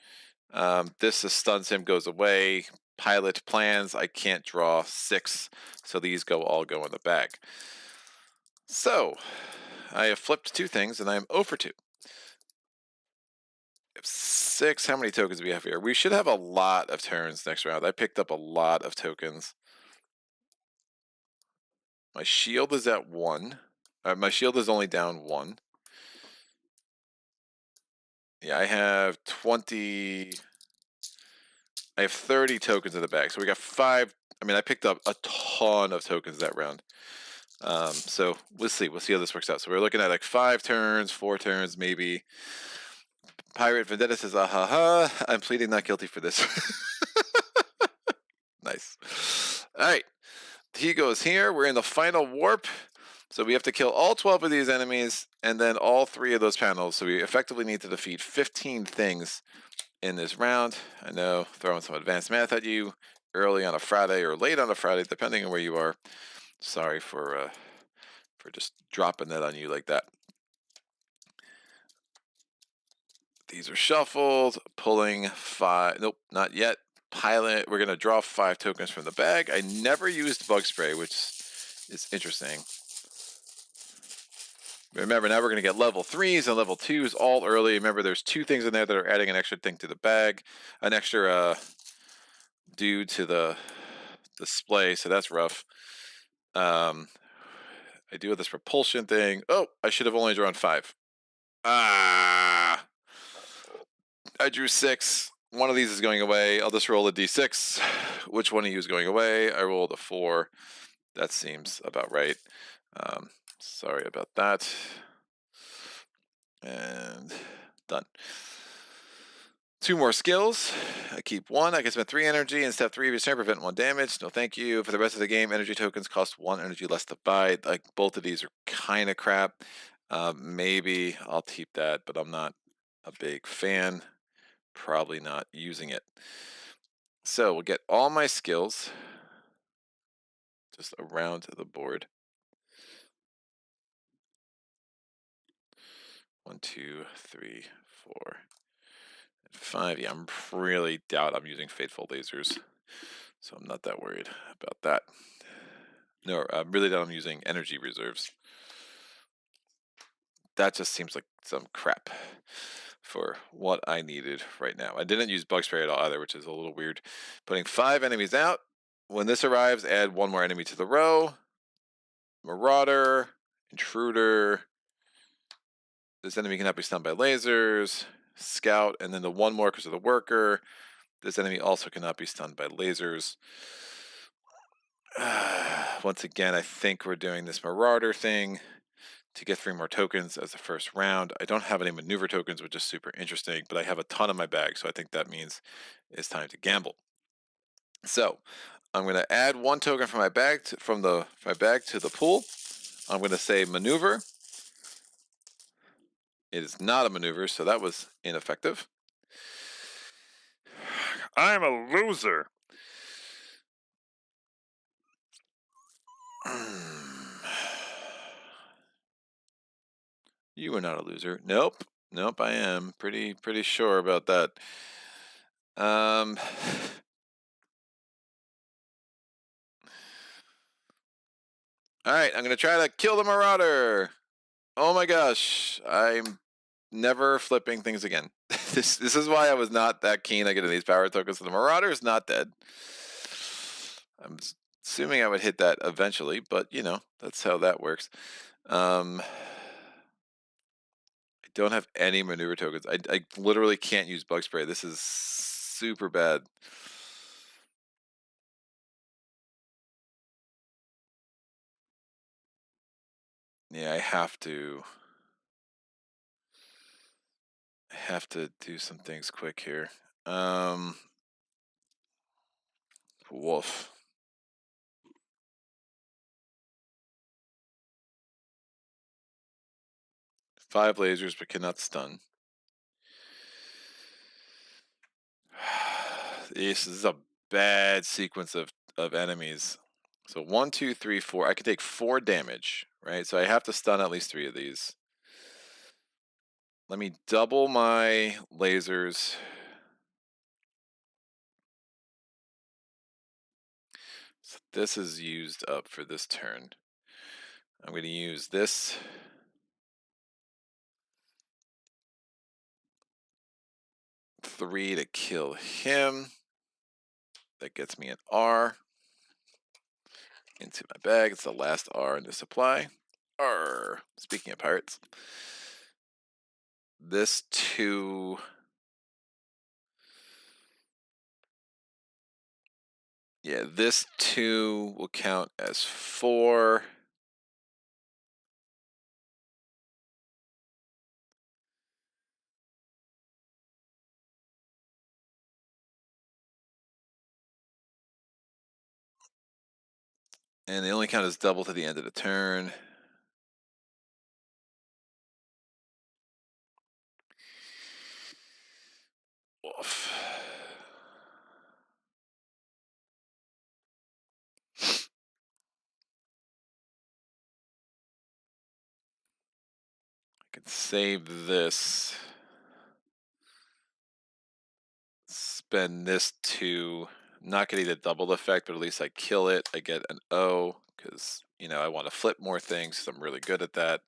This stuns him, goes away. Pilot plans. I can't draw 6, so these all go in the bag. So I have flipped 2 things, and I am 0 for 2. 6. How many tokens do we have here? We should have a lot of turns next round. I picked up a lot of tokens. My shield is at 1. My shield is only down 1. Yeah, I have 20. I have 30 tokens in the bag. So we got 5. I mean, I picked up a ton of tokens that round. So we'll see. We'll see how this works out. So we're looking at like 5 turns, 4 turns, maybe. Pirate Vendetta says, ah ha ha. I'm pleading not guilty for this. Nice. All right. He goes here. We're in the final warp. So we have to kill all 12 of these enemies and then all 3 of those panels. So we effectively need to defeat 15 things in this round. I know, throwing some advanced math at you early on a Friday or late on a Friday, depending on where you are. Sorry for just dropping that on you like that. These are shuffled, pulling 5. Nope, not yet. Pilot, we're going to draw 5 tokens from the bag. I never used bug spray, which is interesting. Remember, now we're going to get level 3s and level 2s all early. Remember, there's 2 things in there that are adding an extra thing to the bag, an extra dude to the display, so that's rough. I do have this propulsion thing. Oh, I should have only drawn 5. Ah! I drew 6. One of these is going away. I'll just roll a d6. Which one of you is going away? I rolled a 4. That seems about right. Sorry about that. And done. 2 more skills. I keep 1. I can spend 3 energy, and step 3 of your turn, prevent 1 damage. No thank you. For the rest of the game, energy tokens cost 1 energy less to buy. Like, both of these are kind of crap. Maybe I'll keep that, but I'm not a big fan. Probably not using it. So we'll get all my skills just around the board. 1, 2, 3, 4, and 5. Yeah, I'm really doubt I'm using Fateful Lasers, so I'm not that worried about that. No, I really doubt I'm using energy reserves. That just seems like some crap for what I needed right now. I didn't use Bug Spray at all either, which is a little weird. Putting 5 enemies out. When this arrives, add 1 more enemy to the row. Marauder, Intruder. This enemy cannot be stunned by lasers. Scout, and then the 1 more because of the worker. This enemy also cannot be stunned by lasers. Once again, I think we're doing this Marauder thing to get 3 more tokens as the first round. I don't have any maneuver tokens, which is super interesting, but I have a ton in my bag, so I think that means it's time to gamble. So I'm going to add 1 token from my bag to, my bag to the pool. I'm going to say maneuver. It is not a maneuver, so that was ineffective. I'm a loser. You are not a loser. Nope. Nope, I am pretty sure about that. All right, I'm gonna try to kill the Marauder. Oh my gosh, I'm never flipping things again. This is why I was not that keen on getting these power tokens. The Marauder is not dead. I'm assuming I would hit that eventually, but you know, that's how that works. I don't have any maneuver tokens. I literally can't use Bug Spray. This is super bad. Yeah, I have to do some things quick here. Woof. 5 lasers, but cannot stun. This is a bad sequence of enemies. So 1, 2, 3, 4. I could take 4 damage, right? So I have to stun at least 3 of these. Let me double my lasers. So this is used up for this turn. I'm going to use this. Three to kill him. That gets me an R into my bag. It's the last R in the supply. R. Speaking of pirates, this 2. Yeah, this 2 will count as 4. And they only count as double to the end of the turn. Woof. I can save this. Spend this to not getting the double effect, but at least I kill it. I get an O because, you know, I want to flip more things because I'm really good at that.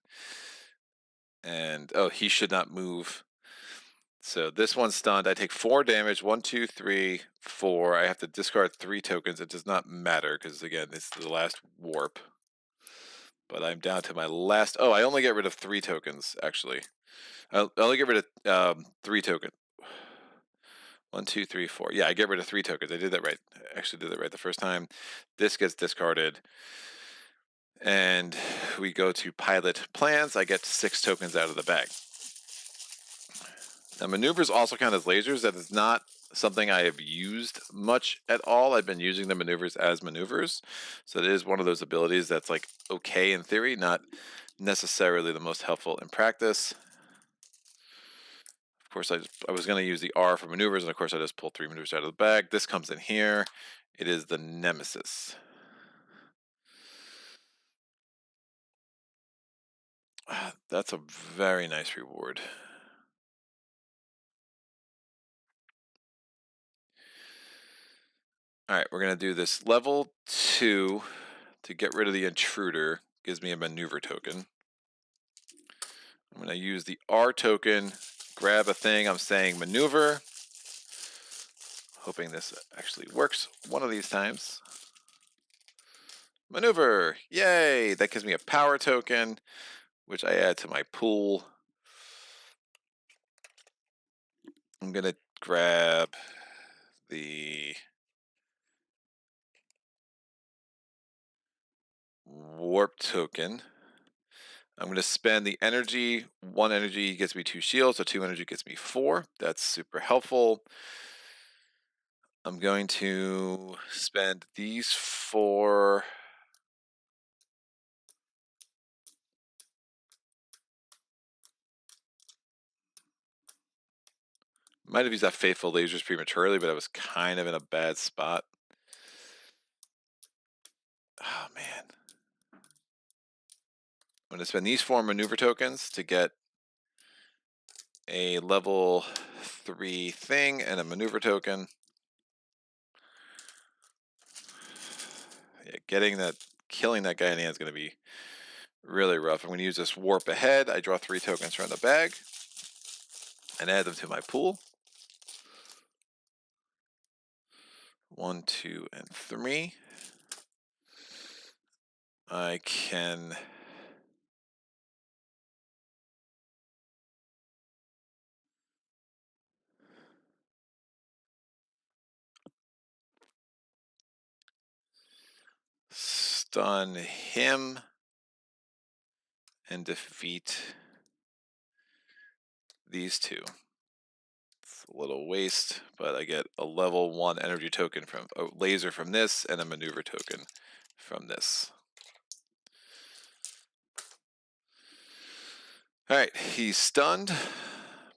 And, oh, he should not move. So this one's stunned. I take 4 damage. 1, 2, 3, 4. I have to discard 3 tokens. It does not matter because, again, it's the last warp. But I'm down to my last. Oh, I only get rid of 3 tokens, actually. I only get rid of 3 tokens. 1, 2, 3, 4. Yeah, I get rid of 3 tokens. I did that right. I actually did that right the first time. This gets discarded. And we go to pilot plans. I get 6 tokens out of the bag. Now, maneuvers also count as lasers. That is not something I have used much at all. I've been using the maneuvers as maneuvers. So it is one of those abilities that's like okay in theory, not necessarily the most helpful in practice. Of course, I was going to use the R for maneuvers, and of course I just pulled 3 maneuvers out of the bag. This comes in here. It is the Nemesis. That's a very nice reward. All right, we're going to do this level 2 to get rid of the intruder. Gives me a maneuver token. I'm going to use the R token, grab a thing. I'm saying maneuver. Hoping this actually works one of these times. Maneuver. Yay! That gives me a power token, which I add to my pool. I'm going to grab the warp token. I'm going to spend the energy. 1 energy gets me 2 shields, so 2 energy gets me 4. That's super helpful. I'm going to spend these 4. Might have used that Faithful Lasers prematurely, but I was kind of in a bad spot. Oh, man. I'm going to spend these 4 maneuver tokens to get a level 3 thing and a maneuver token. Yeah, killing that guy in the end is going to be really rough. I'm going to use this warp ahead. I draw 3 tokens from the bag and add them to my pool. 1, 2, and 3. I can stun him and defeat these 2. It's a little waste, but I get a level 1 energy token from a laser from this and a maneuver token from this. All right, he's stunned.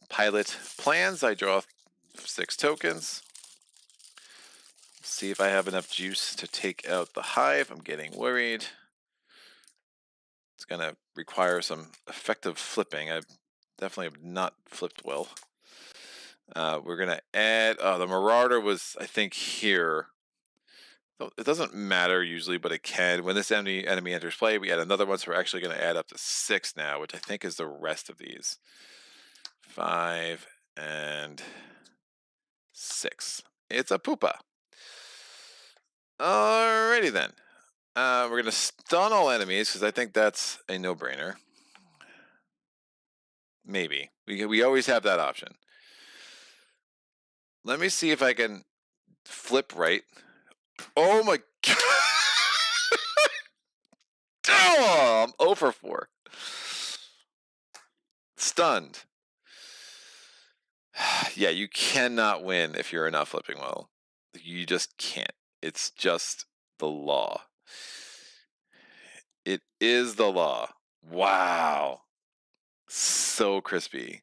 Pilot plans. I draw 6 tokens. See if I have enough juice to take out the hive. I'm getting worried. It's going to require some effective flipping. I definitely have not flipped well. We're going to add... the Marauder was, I think, here. It doesn't matter usually, but it can. When this enemy enters play, we add another one, so we're actually going to add up to 6 now, which I think is the rest of these. 5 and 6. It's a poopa. Alrighty then. We're going to stun all enemies, because I think that's a no-brainer. Maybe. We always have that option. Let me see if I can flip right. Oh my god! Oh, I'm 0 for 4. Stunned. Yeah, you cannot win if you're not flipping well. You just can't. It's just the law. It is the law. Wow. So crispy.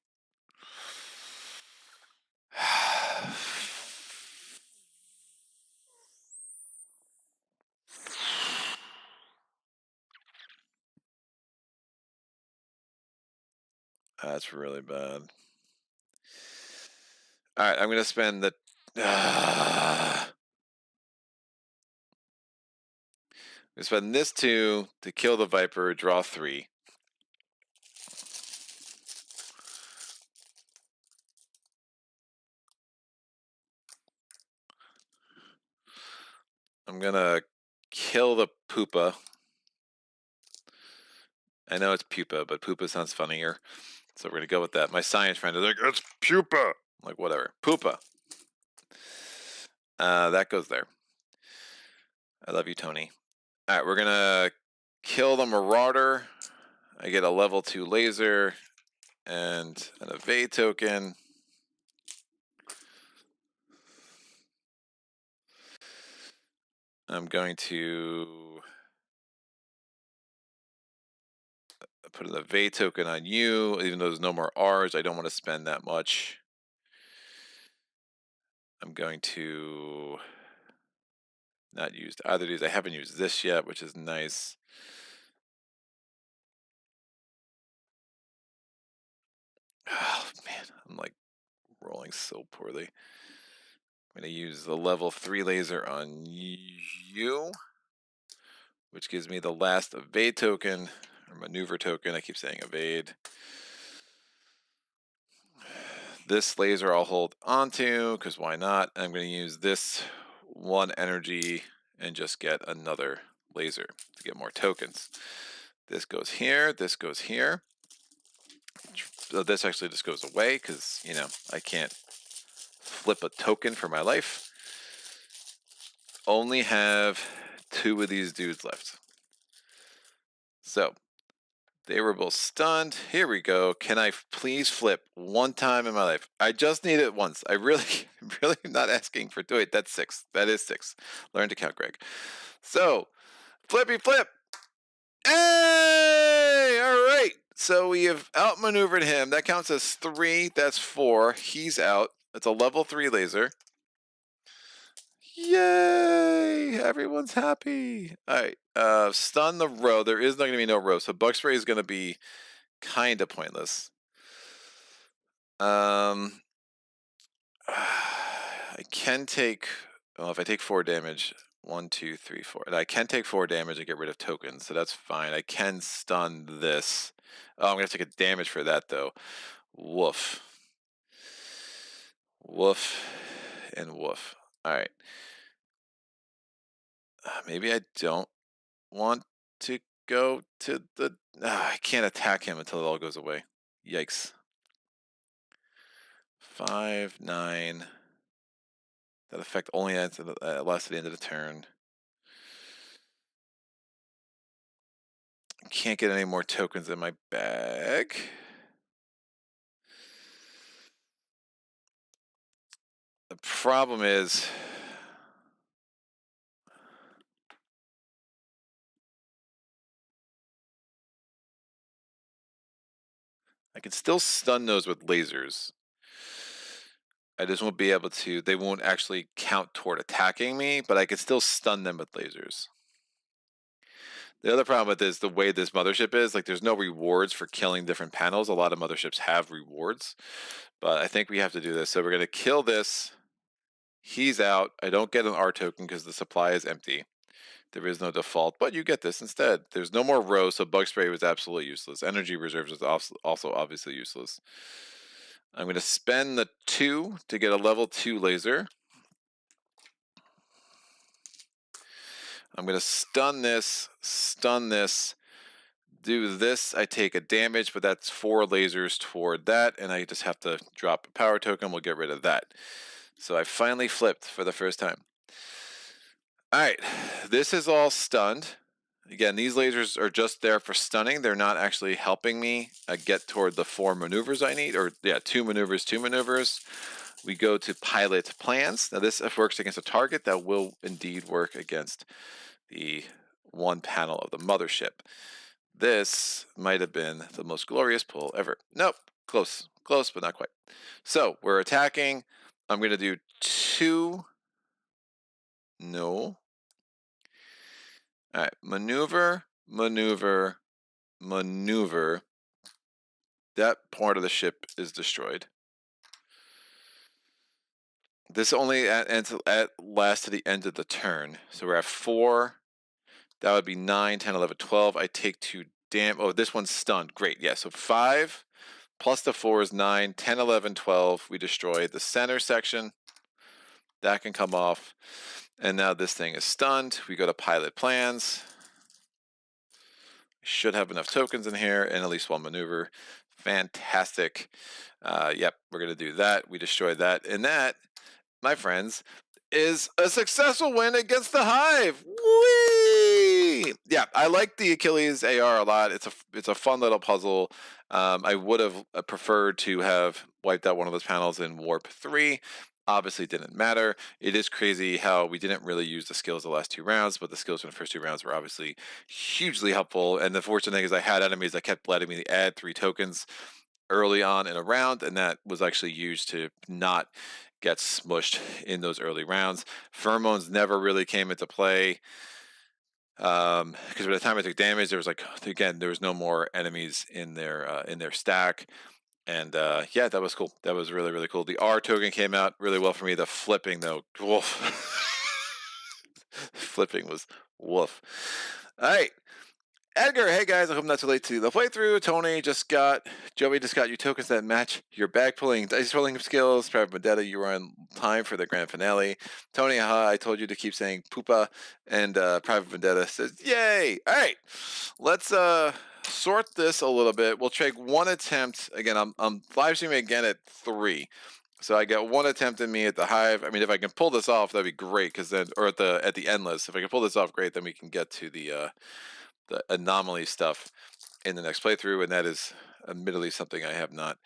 That's really bad. All right, I'm going to spend the... I'm going to spend this 2 to kill the Viper, draw 3. I'm going to kill the Poopa. I know it's Pupa, but Poopa sounds funnier. So we're going to go with that. My science friend is like, it's Pupa. I'm like, whatever. Poopa. That goes there. I love you, Tony. All right, we're going to kill the Marauder. I get a level 2 laser and an evade token. I'm going to put an evade token on you, even though there's no more R's. I don't want to spend that much. I'm going to not use either of these. I haven't used this yet, which is nice. Oh man, I'm like rolling so poorly. I'm going to use the level 3 laser on you, which gives me the last evade token, or maneuver token. I keep saying evade. This laser I'll hold onto, because why not? I'm going to use this 1 energy and just get another laser to get more tokens. This goes here, this goes here. So this actually just goes away, because, you know, I can't flip a token for my life. Only have 2 of these dudes left. So, they were both stunned. Here we go. Can I please flip 1 time in my life? I just need it once. I really, really am not asking for. Wait, that's 6. That is 6. Learn to count, Greg. So, flippy flip. Hey! All right. So we have outmaneuvered him. That counts as 3. That's 4. He's out. It's a level 3 laser. Yay! Everyone's happy. All right. Stun the row. There is not going to be no row. So bug spray is going to be kind of pointless. I can take. Well, if I take 4 damage, 1, 2, 3, 4, and I can take 4 damage and get rid of tokens, so that's fine. I can stun this. Oh, I'm gonna take a damage for that though. Woof. Woof. And woof. All right. Maybe I don't want to go to the. I can't attack him until it all goes away. Yikes. 5, 9. That effect only lasts at the end of the turn. Can't get any more tokens in my bag. The problem is I can still stun those with lasers. I just won't be able to. They won't actually count toward attacking me, but I can still stun them with lasers. The other problem with this, the way this mothership is, like there's no rewards for killing different panels. A lot of motherships have rewards, but I think we have to do this. So we're going to kill this. He's out. I don't get an R token because the supply is empty. There is no default, but you get this instead. There's no more row, so bug spray was absolutely useless. Energy reserves is also obviously useless. I'm going to spend the 2 to get a level 2 laser. I'm going to stun this, do this. I take a damage, but that's 4 lasers toward that, and I just have to drop a power token. We'll get rid of that. So I finally flipped for the first time. All right, this is all stunned. Again, these lasers are just there for stunning. They're not actually helping me get toward the 4 maneuvers I need, or yeah, 2 maneuvers, 2 maneuvers. We go to pilot plans. Now this, if works against a target, that will indeed work against the 1 panel of the mothership. This might have been the most glorious pull ever. Nope, close, but not quite. So we're attacking. I'm going to do 2. No. All right, maneuver. That part of the ship is destroyed. This only lasts to the end of the turn. So we're at 4. That would be 9, 10, 11, 12. I take 2 damage. Oh, this one's stunned. Great. Yeah, so 5 plus the 4 is 9, 10, 11, 12. We destroy the center section. That can come off. And now this thing is stunned. We go to pilot plans. Should have enough tokens in here and at least 1 maneuver. Fantastic. Yep, we're going to do that. We destroy that. And that, my friends, is a successful win against the Hive. Whee! yeah, I like the Achilles AR a lot. It's a fun little puzzle. I would have preferred to have wiped out one of those panels in Warp 3. Obviously, didn't matter. It is crazy how we didn't really use the skills the last 2 rounds, but the skills from the first 2 rounds were obviously hugely helpful. And the fortunate thing is I had enemies that kept letting me add 3 tokens early on in a round, and that was actually used to not get smushed in those early rounds. Pheromones never really came into play because by the time I took damage, there was there was no more enemies in their stack. And yeah, that was cool. That was really, really cool. The R token came out really well for me. The flipping, though, woof. Flipping was woof. All right. Edgar, hey guys, I hope I'm not too late to the playthrough. Joey just got you tokens that match your bag pulling, dice rolling skills. Private Vendetta, you were on time for the grand finale. Tony, haha, I told you to keep saying poopa. And Private Vendetta says, yay! All right, let's sort this a little bit. We'll take one attempt. Again, I'm live streaming again at 3. So I got one attempt in me at the hive. I mean, if I can pull this off, that'd be great. Because then, or at the endless, if I can pull this off, great. Then we can get to the Anamoly stuff in the next playthrough, and that is admittedly something I have not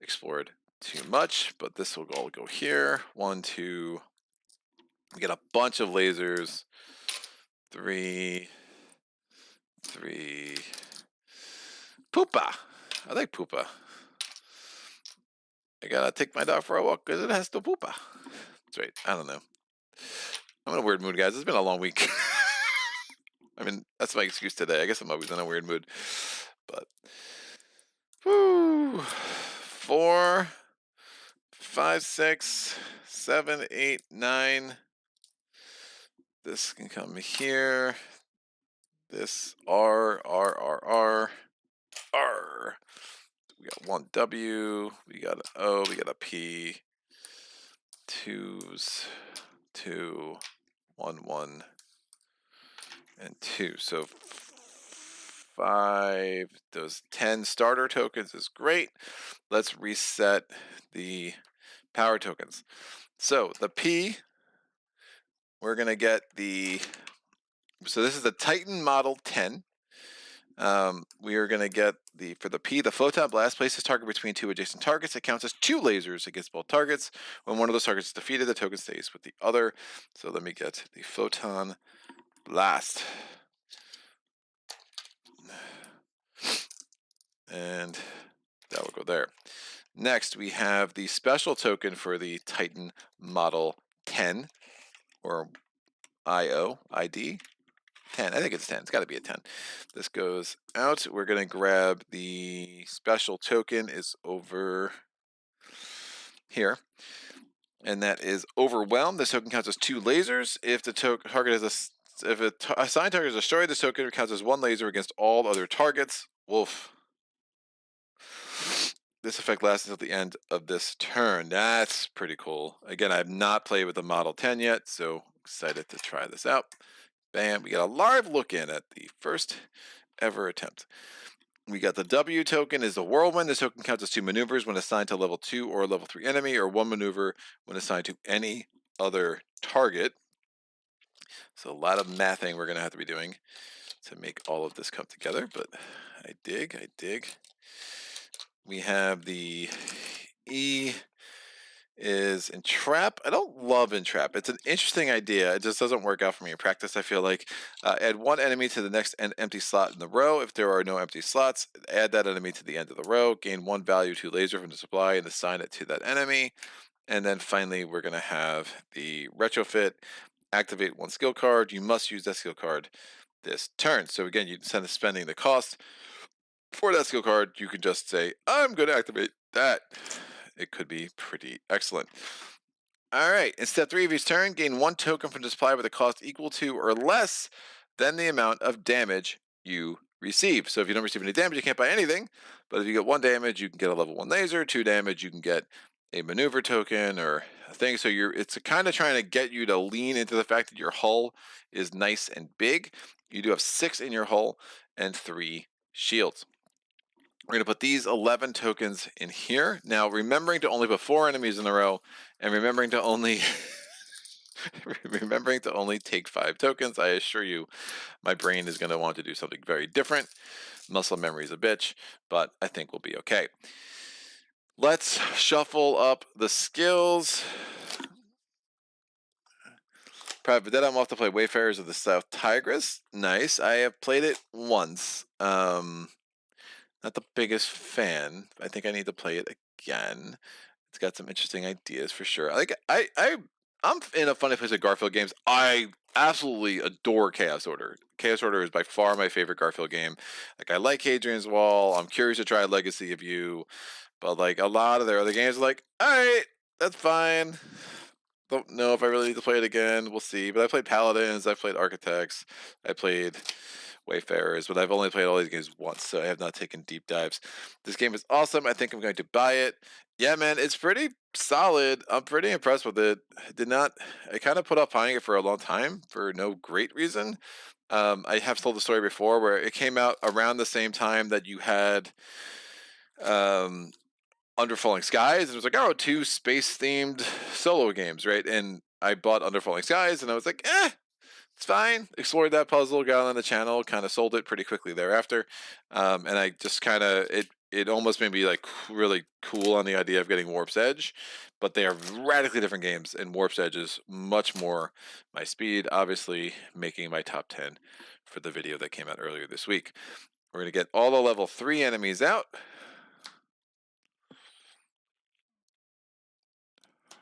explored too much, but this will all go here. 1, 2, we get a bunch of lasers. 3, poopa. I like poopa. I gotta take my dog for a walk because it has to poopa. That's right. I don't know. I'm in a weird mood, guys. It's been a long week. I mean, that's my excuse today. I guess I'm always in a weird mood. But, whoo. 4, 5, 6, 7, 8, 9. This can come here. This R. We got 1 W. We got an O. We got a P. 2s. 2. 1, 1. And 2. So 5, those 10 starter tokens is great. Let's reset the power tokens. So the P, we're going to get so this is the Titan Model 10. We are going to get for the P, the Photon Blast places target between 2 adjacent targets. It counts as 2 lasers against both targets. When one of those targets is defeated, the token stays with the other. So let me get the Photon Blast. And that will go there. Next, we have the special token for the Titan Model 10, or ID 10. I think it's 10. It's got to be a 10. This goes out. We're going to grab the special token is over here. And that is Overwhelmed. This token counts as 2 lasers. If the target is if a assigned target is destroyed, this token counts as 1 laser against all other targets. Wolf. This effect lasts until the end of this turn. That's pretty cool. Again, I have not played with the Model 10 yet, so excited to try this out. Bam, we got a live look in at the first ever attempt. We got the W token is the Whirlwind. This token counts as 2 maneuvers when assigned to level 2 or level 3 enemy, or 1 maneuver when assigned to any other target. So a lot of mathing we're going to have to be doing to make all of this come together, but I dig. We have the E is Entrap. I don't love Entrap. It's an interesting idea. It just doesn't work out for me in practice. I feel like add 1 enemy to the next empty slot in the row. If there are no empty slots, add that enemy to the end of the row. Gain 1 value to laser from the supply and assign it to that enemy. And then finally, we're going to have the Retrofit. Activate 1 skill card. You must use that skill card this turn. So again, instead of spending the cost for that skill card, you can just say, I'm going to activate that. It could be pretty excellent. All right, in step 3 of each turn, gain 1 token from the supply with a cost equal to or less than the amount of damage you receive. So if you don't receive any damage, you can't buy anything. But if you get 1 damage, you can get a level 1 laser. 2 damage, you can get a maneuver token or a thing. So it's kind of trying to get you to lean into the fact that your hull is nice and big. You do have 6 in your hull and 3 shields. We're going to put these 11 tokens in here. Now, remembering to only put 4 enemies in a row, and remembering to only Remembering to only take 5 tokens, I assure you, my brain is going to want to do something very different. Muscle memory is a bitch, but I think we'll be okay. Let's shuffle up the skills. Private Dead, I'm off to play Wayfarers of the South Tigris. Nice. I have played it once. Not the biggest fan. I think I need to play it again. It's got some interesting ideas for sure. I'm in a funny place with Garfield games. I absolutely adore Chaos Order. Chaos Order is by far my favorite Garfield game. Like, I like Hadrian's Wall. I'm curious to try Legacy of You, but like a lot of their other games are like, all right, that's fine. Don't know if I really need to play it again. We'll see. But I played Paladins. I played Architects. I played Wayfarers, but I've only played all these games once, so I have not taken deep dives. This game is awesome. I think I'm going to buy it. Yeah, man, it's pretty solid. I'm pretty impressed with it. I kind of put off buying it for a long time for no great reason. I have told the story before where it came out around the same time that you had Under Falling Skies, and it was like, oh, 2 space-themed solo games, right? And I bought Under Falling Skies, and I was like, it's fine. Explored that puzzle, got on the channel, kind of sold it pretty quickly thereafter, and I just kind of it almost made me like really cool on the idea of getting Warp's Edge, but they are radically different games, and Warp's Edge is much more my speed. Obviously, making my top 10 for the video that came out earlier this week. We're gonna get all the level 3 enemies out.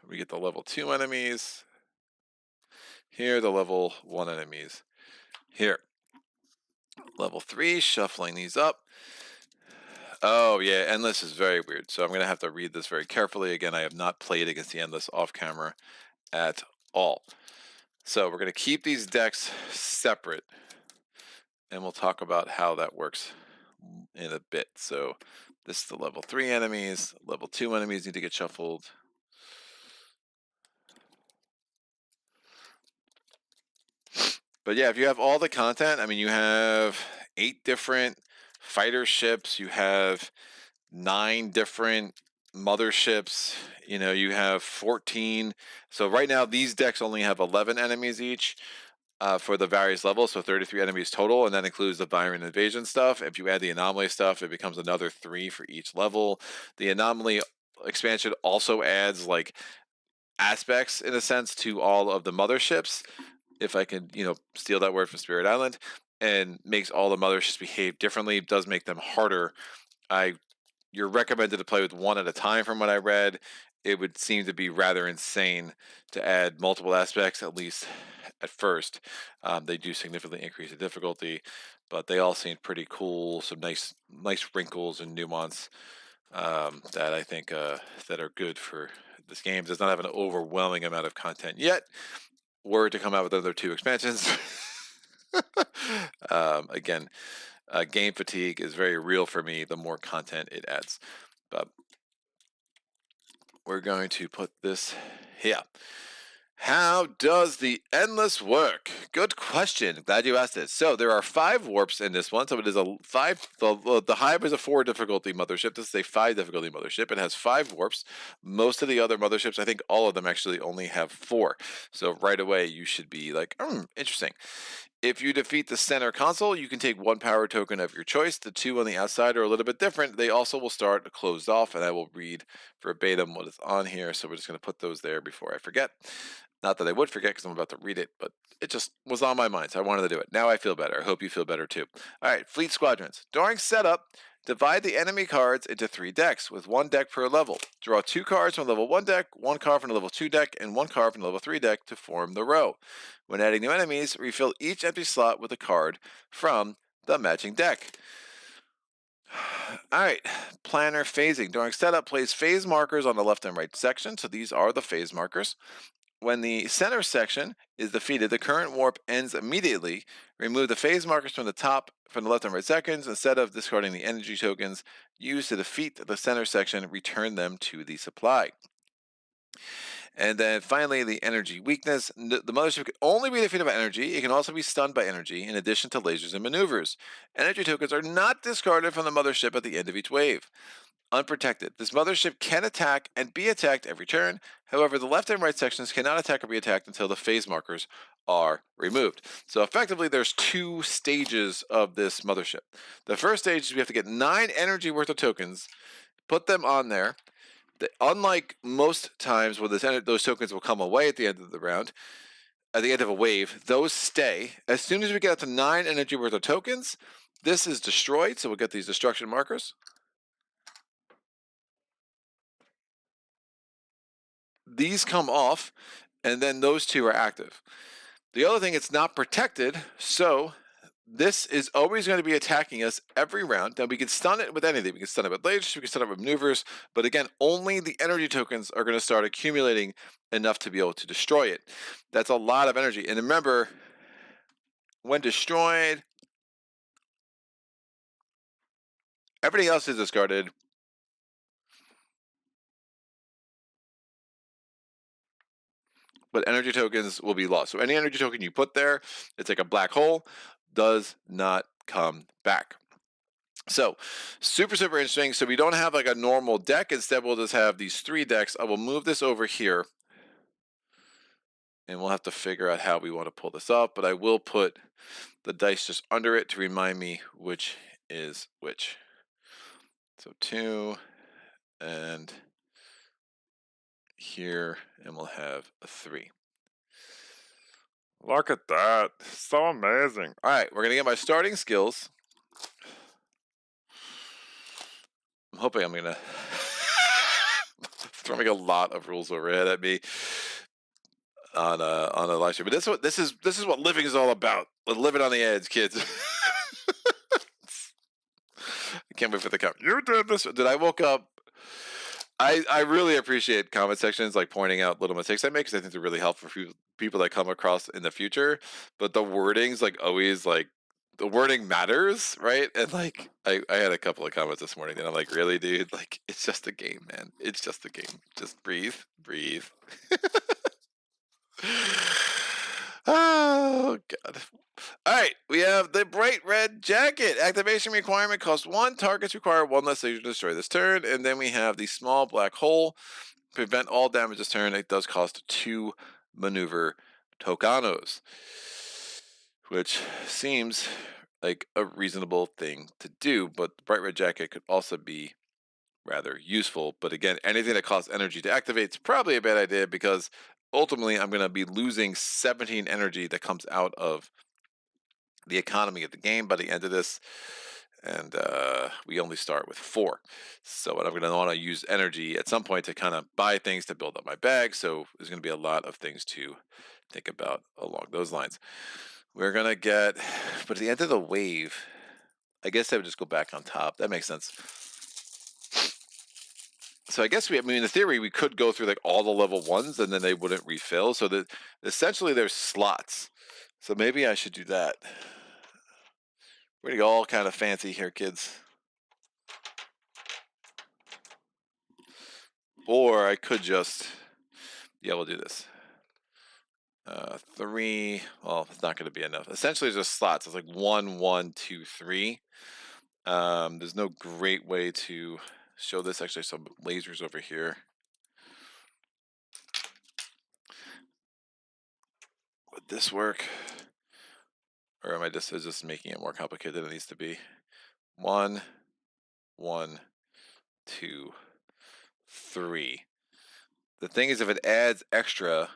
We get the level 2 enemies. Here, the level 1 enemies. Here. Level 3, shuffling these up. Oh, yeah, Endless is very weird, so I'm going to have to read this very carefully. Again, I have not played against the Endless off camera at all. So we're going to keep these decks separate, and we'll talk about how that works in a bit. So this is the level 3 enemies. Level 2 enemies need to get shuffled. But yeah, if you have all the content, I mean, you have 8 different fighter ships, you have 9 different motherships, you know, you have 14. So right now, these decks only have 11 enemies each for the various levels, so 33 enemies total, and that includes the Viren Invasion stuff. If you add the Anomaly stuff, it becomes another 3 for each level. The Anomaly expansion also adds, like, aspects, in a sense, to all of the motherships, if I can, steal that word from Spirit Island, and makes all the motherships behave differently. It does make them harder. You're recommended to play with 1 at a time from what I read. It would seem to be rather insane to add multiple aspects, at least at first. They do significantly increase the difficulty, but they all seem pretty cool. Some nice wrinkles and nuance that I think that are good for this game. It does not have an overwhelming amount of content yet. Were to come out with another 2 expansions. Again, game fatigue is very real for me the more content it adds. But we're going to put this here. How does the Endless work? Good question. Glad you asked it. So there are 5 warps in this one. So it is a 5. The Hive is a 4 difficulty mothership. This is a 5 difficulty mothership. It has 5 warps. Most of the other motherships, I think all of them actually only have 4. So right away you should be like, interesting. If you defeat the center console, you can take 1 power token of your choice. The 2 on the outside are a little bit different. They also will start closed off, and I will read verbatim what is on here. So we're just going to put those there before I forget. Not that I would forget because I'm about to read it, but it just was on my mind, so I wanted to do it. Now I feel better. I hope you feel better too. All right, Fleet Squadrons. During setup, divide the enemy cards into 3 decks, with 1 deck per level. Draw 2 cards from level 1 deck, 1 card from the level 2 deck, and 1 card from the level 3 deck to form the row. When adding new enemies, refill each empty slot with a card from the matching deck. All right, planner phasing. During setup, place phase markers on the left and right section. So these are the phase markers. When the center section is defeated, the current warp ends immediately. Remove the phase markers from the left and right sections. Instead of discarding the energy tokens used to defeat the center section, return them to the supply. And then finally, the energy weakness. The mothership can only be defeated by energy. It can also be stunned by energy, in addition to lasers and maneuvers. Energy tokens are not discarded from the mothership at the end of each wave. Unprotected. This mothership can attack and be attacked every turn. However, the left and right sections cannot attack or be attacked until the phase markers are removed. So effectively, there's 2 stages of this mothership. The first stage is we have to get 9 energy worth of tokens, put them on there. Unlike most times where those tokens will come away at the end of the round, at the end of a wave, those stay. As soon as we get up to 9 energy worth of tokens, this is destroyed, so we'll get these destruction markers. These come off, and then those 2 are active. The other thing, it's not protected, so this is always going to be attacking us every round. Now, we can stun it with anything. We can stun it with lasers, we can stun it with maneuvers, but again, only the energy tokens are going to start accumulating enough to be able to destroy it. That's a lot of energy. And remember, when destroyed, everything else is discarded. But energy tokens will be lost. So any energy token you put there, it's like a black hole, does not come back. So super interesting. So we don't have like a normal deck. Instead, we'll just have these 3 decks. I will move this over here, and we'll have to figure out how we want to pull this up, but I will put the dice just under it to remind me which is which. So 2 and here, and we'll have a 3. Look at that. So amazing. All right, we're going to get my starting skills. I'm hoping I'm going to throwing a lot of rules overhead at me on a live stream. But this is what living is all about. Living on the edge, kids. I can't wait for the comment. You did this. Did I woke up? I really appreciate comment sections like pointing out little mistakes I make, because I think they're really helpful for people that come across in the future. But the wording's like always like the wording matters, right? And like I had a couple of comments this morning, and I'm like, really, dude? Like, it's just a game, man. It's just a game. Just breathe. Oh god. Alright, we have the bright red jacket. Activation requirement costs 1. Targets require 1 less laser to destroy this turn. And then we have the small black hole. Prevent all damage this turn. It does cost 2 maneuver tokanos, which seems like a reasonable thing to do, but the bright red jacket could also be rather useful. But again, anything that costs energy to activate is probably a bad idea, because ultimately I'm going to be losing 17 energy that comes out of the economy of the game by the end of this, and we only start with 4. So I'm going to want to use energy at some point to kind of buy things to build up my bag. So there's going to be a lot of things to think about along those lines. We're going to get, but at the end of the wave, I guess I would just go back on top. That makes sense. So I guess in theory, we could go through like all the level 1s and then they wouldn't refill. So that essentially there's slots. So maybe I should do that. We're gonna go all kind of fancy here, kids. Or I could just, yeah, we'll do this. 3, well, it's not going to be enough. Essentially, it's just slots. It's like 1, 1, 2, 3. There's no great way to show this. Actually, some lasers over here. Would this work? Or am I just making it more complicated than it needs to be? 1, 1, 2, 3. The thing is, if it adds extra,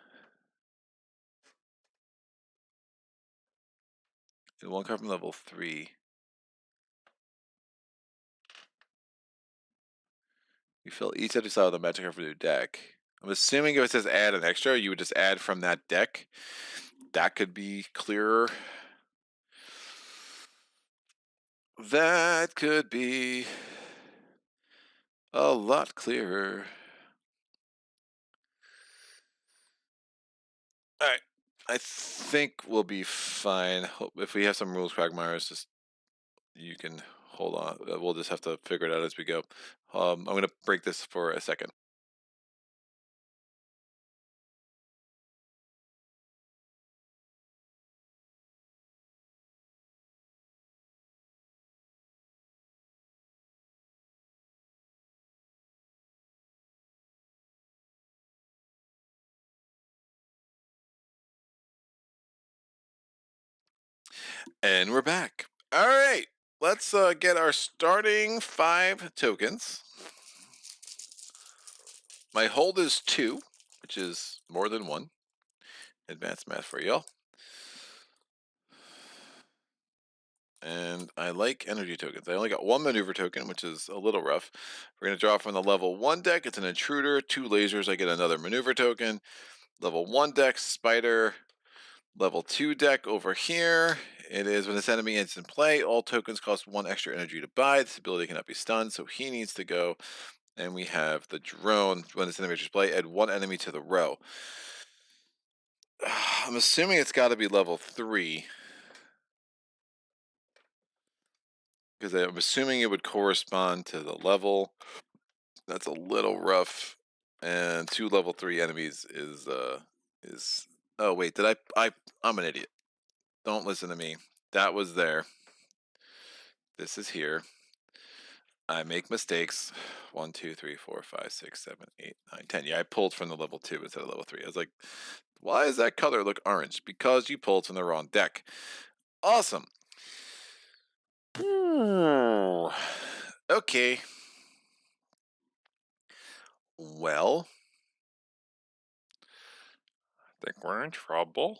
it won't come from level 3. You fill each empty slot with a magic card from your deck. I'm assuming if it says add an extra, you would just add from that deck. That could be clearer. That could be a lot clearer. All right. I think we'll be fine. If we have some rules quagmires, just you can hold on. We'll just have to figure it out as we go. I'm going to break this for a second. And we're back. All right, let's get our starting 5 tokens. My hold is 2, which is more than 1. Advanced math for y'all. And I like energy tokens. I only got 1 maneuver token, which is a little rough. We're going to draw from the level 1 deck. It's an intruder, 2 lasers. I get another maneuver token. Level 1 deck, spider. Level 2 deck over here. It is when this enemy is in play, all tokens cost 1 extra energy to buy. This ability cannot be stunned, so he needs to go. And we have the drone. When this enemy enters play, add 1 enemy to the row. I'm assuming it's got to be level 3. Because I'm assuming it would correspond to the level. That's a little rough. And 2 level 3 enemies is oh wait, did I'm an idiot. Don't listen to me. That was there. This is here. I make mistakes. 1, 2, 3, 4, 5, 6, 7, 8, 9, 10. Yeah, I pulled from the level 2 instead of level 3. I was like, why does that color look orange? Because you pulled from the wrong deck. Awesome. Okay. Well, I think we're in trouble.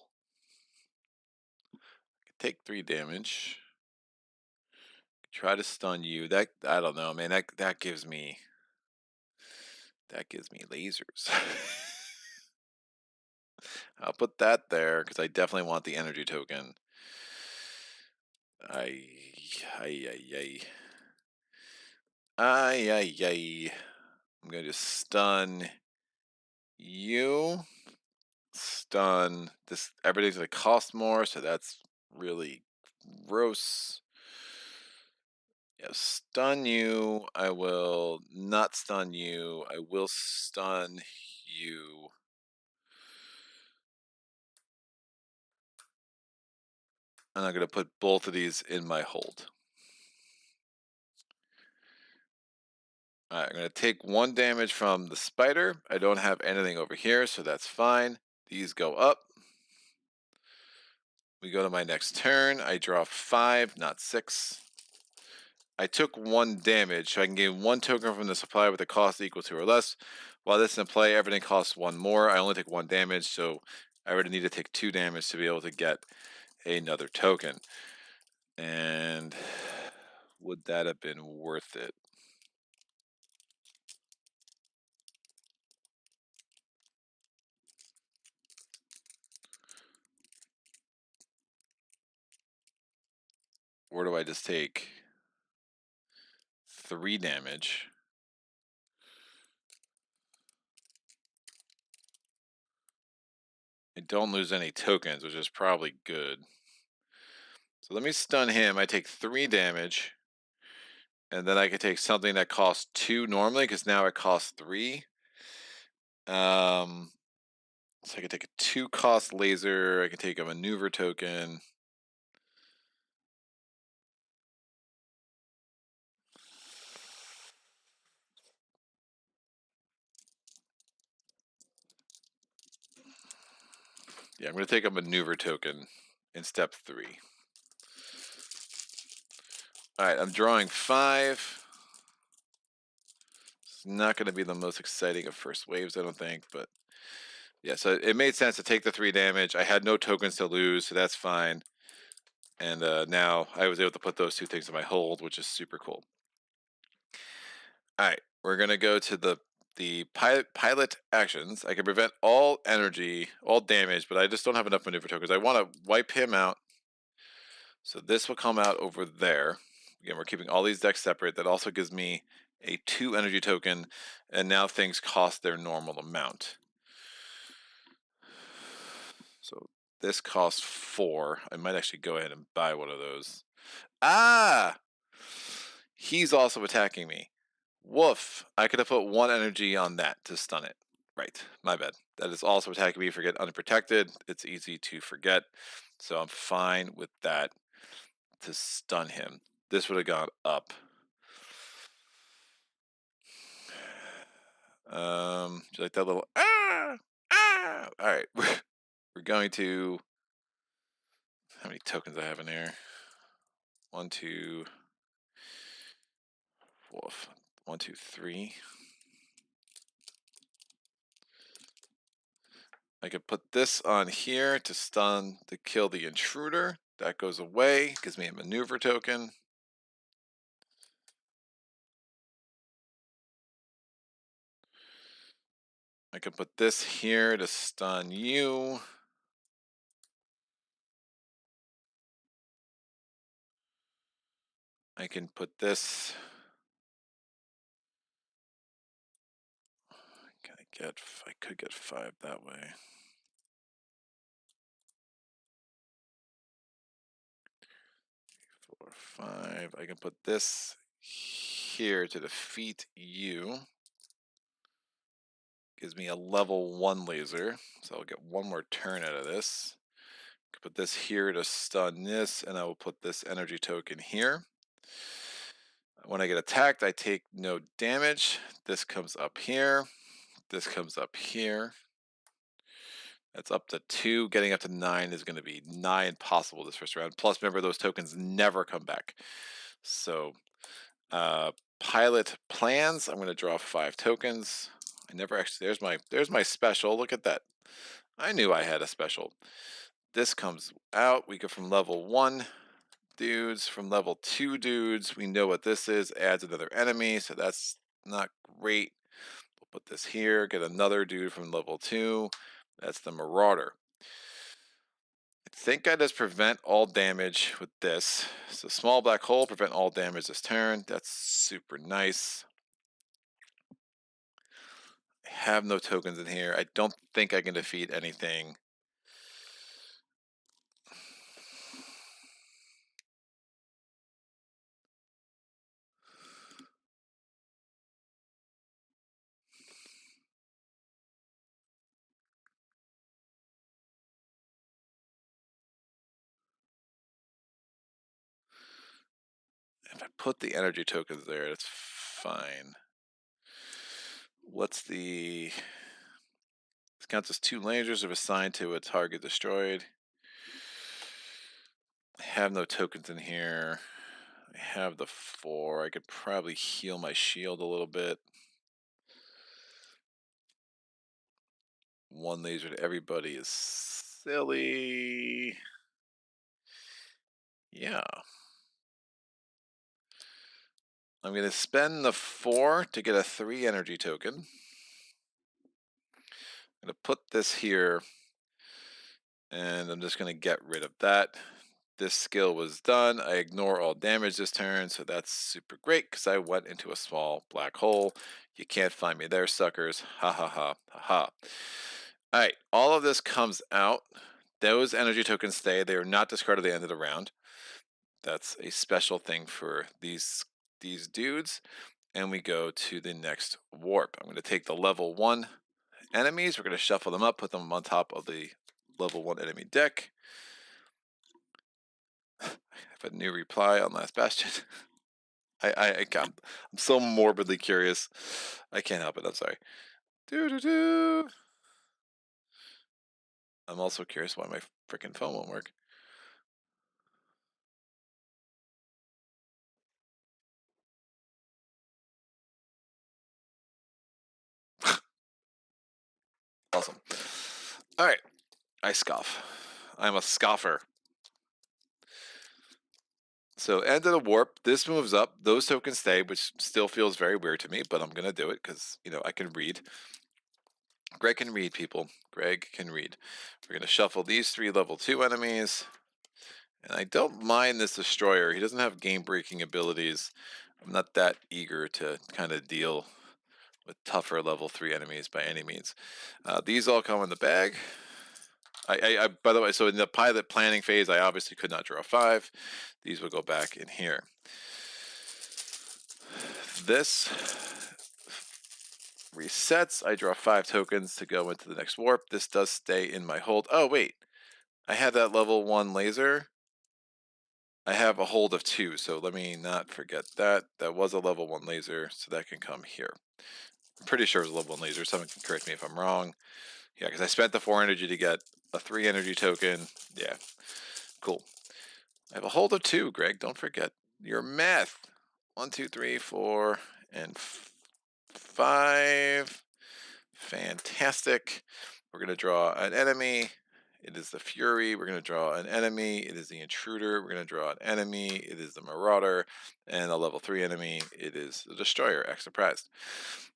Take 3 damage. Try to stun you. That I don't know, man. That gives me lasers. I'll put that there because I definitely want the energy token. Ay, ay, ay, ay. Ay, ay, ay. I'm going to stun you. Stun. This everything's going to cost more, so that's really gross. Yeah, stun you. I will not stun you. I will stun you. And I'm going to put both of these in my hold. All right, I'm going to take 1 damage from the spider. I don't have anything over here, so that's fine. These go up. We go to my next turn. I draw 5, not 6. I took 1 damage, so I can gain 1 token from the supply with a cost equal to or less. While this is in play, everything costs 1 more. I only take 1 damage, so I already need to take 2 damage to be able to get another token. And would that have been worth it? Or do I just take 3 damage? I don't lose any tokens, which is probably good. So let me stun him. I take 3 damage. And then I could take something that costs 2 normally, because now it costs 3. So I could take a 2 cost laser. I could take a maneuver token. Yeah, I'm going to take a maneuver token in step 3. All right, I'm drawing 5. It's not going to be the most exciting of first waves, I don't think, but yeah, so it made sense to take the 3 damage. I had no tokens to lose, so that's fine. And now I was able to put those 2 things in my hold, which is super cool. All right, we're going to go to the pilot actions. I can prevent all energy, all damage, but I just don't have enough maneuver tokens. I want to wipe him out. So this will come out over there. Again, we're keeping all these decks separate. That also gives me a 2 energy token, and now things cost their normal amount. So this costs 4. I might actually go ahead and buy one of those. Ah! He's also attacking me. Woof. I could have put 1 energy on that to stun it. Right. My bad. That is also attacking me for get unprotected. It's easy to forget. So I'm fine with that to stun him. This would have gone up. Do you like that little ah? All right. We're going to How many tokens I have in here? 1, 2, wolf. 1, 2, 3. I could put this on here to stun to kill the intruder. That goes away, gives me a maneuver token. I can put this here to stun you. I can put this. Can I get? I could get 5 that way. 4, 5. I can put this here to defeat you. Gives me a level 1 laser, so I'll get 1 more turn out of this. I can put this here to stun this, and I will put this energy token here. When I get attacked, I take no damage. This comes up here. This comes up here. That's up to 2. Getting up to 9 is going to be nigh impossible this first round. Plus, remember, those tokens never come back. So, pilot plans. I'm going to draw 5 tokens. I never actually. There's my special. Look at that. I knew I had a special. This comes out. We go from level 1 dudes, from level 2 dudes. We know what this is. Adds another enemy, so that's not great. We'll put this here. Get another dude from level 2. That's the Marauder. I think I just prevent all damage with this. So small black hole, prevent all damage this turn. That's super nice. I have no tokens in here. I don't think I can defeat anything. If I put the energy tokens there, it's fine. What's the... This counts as 2 lasers if assigned to a target destroyed. I have no tokens in here. I have the 4. I could probably heal my shield a little bit. 1 laser to everybody is silly. Yeah. I'm going to spend the 4 to get a 3 energy token. I'm going to put this here, and I'm just going to get rid of that. This skill was done. I ignore all damage this turn, so that's super great because I went into a small black hole. You can't find me there, suckers. Ha ha ha ha ha. All right, all of this comes out. Those energy tokens stay. They are not discarded at the end of the round. That's a special thing for these dudes. And we go to the next warp. I'm going to take the level 1 enemies. We're going to shuffle them up, put them on top of the level 1 enemy deck. I have a new reply on Last Bastion. I'm so morbidly curious. I can't help it. I'm sorry. I'm also curious why my freaking phone won't work. Awesome. All right. I scoff. I'm a scoffer. So end of the warp. This moves up. Those tokens stay, which still feels very weird to me, but I'm going to do it because, you know, I can read. Greg can read, people. Greg can read. We're going to shuffle these 3 level 2 enemies. And I don't mind this destroyer. He doesn't have game-breaking abilities. I'm not that eager to kind of deal with tougher level 3 enemies by any means. These all come in the bag. By the way, so in the pilot planning phase, I obviously could not draw 5. These will go back in here. This resets. I draw 5 tokens to go into the next warp. This does stay in my hold. Oh, wait. I had that level 1 laser. I have a hold of 2, so let me not forget that. That was a level 1 laser, so that can come here. I'm pretty sure it was a level 1 laser. Someone can correct me if I'm wrong. Yeah, because I spent the 4 energy to get a 3 energy token. Yeah. Cool. I have a hold of 2, Greg. Don't forget your math. 1, 2, 3, 4, and 5. Fantastic. We're going to draw an enemy. It is the Fury. We're going to draw an enemy. It is the Intruder. We're going to draw an enemy. It is the Marauder. And a level 3 enemy. It is the Destroyer. Act surprised.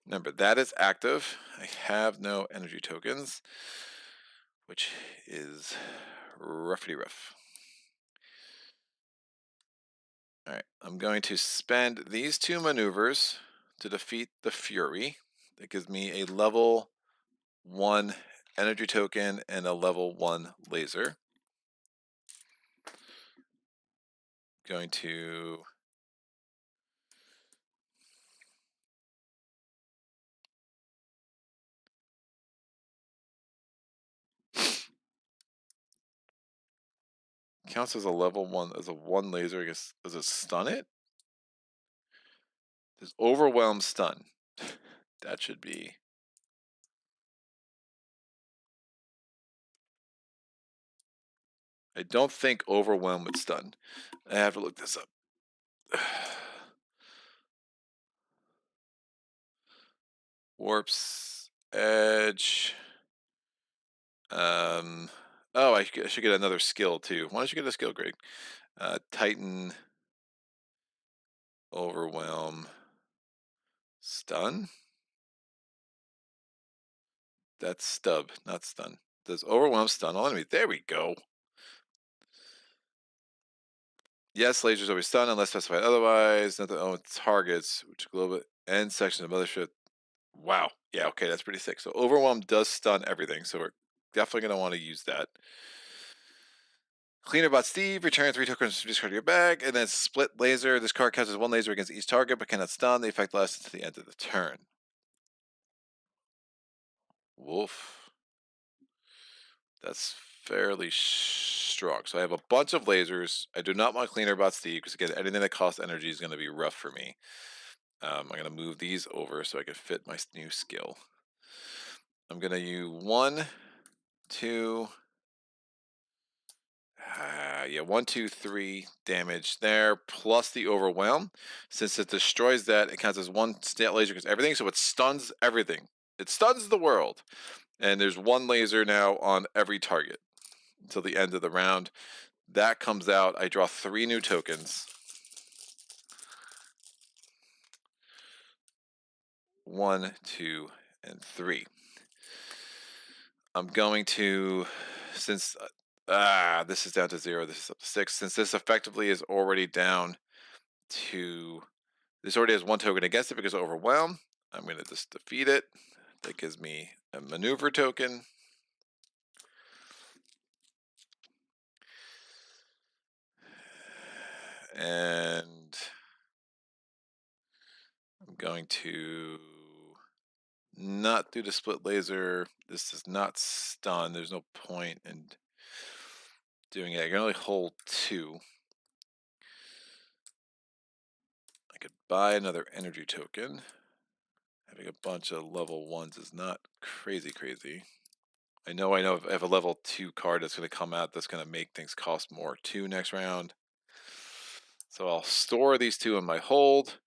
Remember, that is active. I have no energy tokens, which is roughly rough. All right, I'm going to spend these 2 maneuvers to defeat the Fury. That gives me a level 1 energy token and a level 1 laser. Going to counts as a level 1 as a 1 laser. I guess does it stun it? Does overwhelm stun? That should be. I don't think overwhelm would stun. I have to look this up. Warps edge. Oh, I should get another skill too. Why don't you get a skill, Greg? Titan, overwhelm, stun. That's stub, not stun. Does overwhelm stun all enemies? There we go. Yes, lasers always stun unless specified otherwise. Not the targets, which global end section of mothership. Wow. Yeah, okay, that's pretty sick. So overwhelm does stun everything, so we're definitely going to want to use that. Cleaner bot Steve, return 3 tokens to discard your bag, and then split laser. This card counts as 1 laser against each target, but cannot stun. The effect lasts until the end of the turn. Wolf. That's fairly strong. So I have a bunch of lasers. I do not want cleaner bot Steve because again, anything that costs energy is going to be rough for me. I'm going to move these over so I can fit my new skill. I'm going to use 1, 2. Yeah, 1, 2, 3 damage there, plus the overwhelm. Since it destroys that, it counts as 1 stat laser because everything, so it stuns everything. It stuns the world. And there's 1 laser now on every target until the end of the round. That comes out. I draw 3 new tokens. 1, 2, and 3. I'm going to, since this is down to 0, this is up to 6. Since this effectively is already down to, this already has 1 token against it because of overwhelm. I'm going to just defeat it. That gives me a maneuver token. And I'm going to not do the split laser. This does not stun. There's no point in doing it. I can only hold 2. I could buy another energy token. Having a bunch of level 1s is not crazy. I know if I have a level 2 card that's going to come out that's going to make things cost more too next round. So I'll store these 2 in my hold.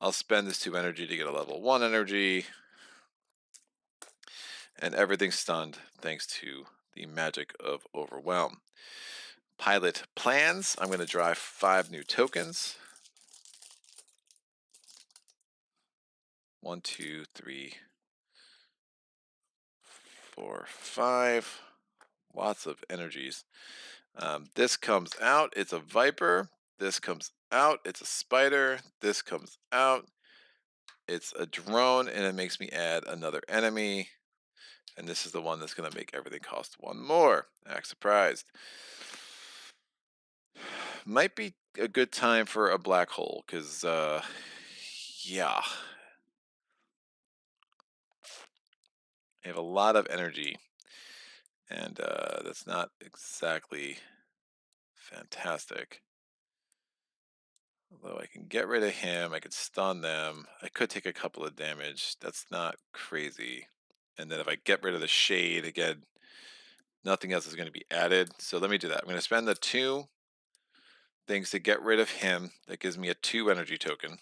I'll spend this 2 energy to get a level 1 energy. And everything's stunned thanks to the magic of overwhelm. Pilot plans. I'm going to drive 5 new tokens. 1, 2, 3, 4, 5. Lots of energies. This comes out. It's a Viper. This comes out. It's a Spider. This comes out. It's a drone, and it makes me add another enemy. And this is the one that's going to make everything cost 1 more. Act surprised. Might be a good time for a black hole, because, yeah. I have a lot of energy, and that's not exactly fantastic. Although I can get rid of him, I could stun them. I could take a couple of damage. That's not crazy. And then if I get rid of the shade, again, Nothing else is going to be added. So let me do that. I'm going to spend the 2 things to get rid of him. That gives me a 2 energy token.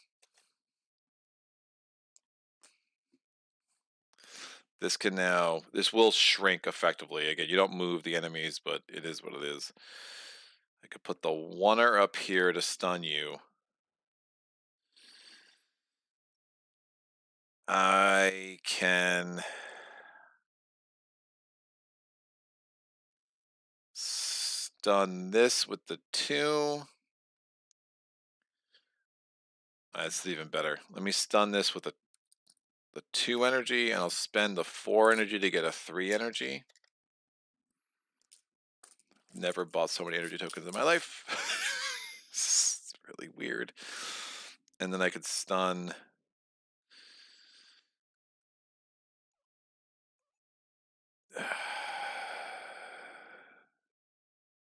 This will shrink effectively. Again, you don't move the enemies, but it is what it is. I could put the 1-er up here to stun you. I can stun this with the 2. That's even better. Let me stun this with the 2 energy, and I'll spend the 4 energy to get a 3 energy. Never bought so many energy tokens in my life. It's really weird. And then I could stun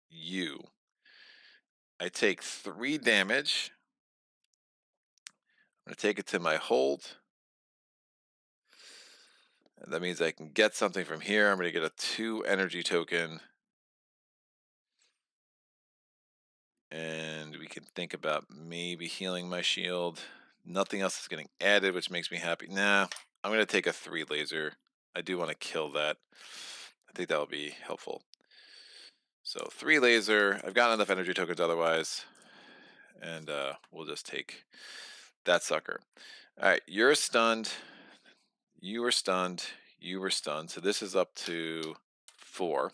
you. I take 3 damage. I'm going to take it to my hold. And that means I can get something from here. I'm going to get a 2 energy token. And we can think about maybe healing my shield. Nothing else is getting added, which makes me happy. Nah, I'm going to take a 3 laser. I do want to kill that. I think that will be helpful. So 3 laser. I've got enough energy tokens otherwise. And we'll just take that sucker. All right, you're stunned. You were stunned. You were stunned. So this is up to 4.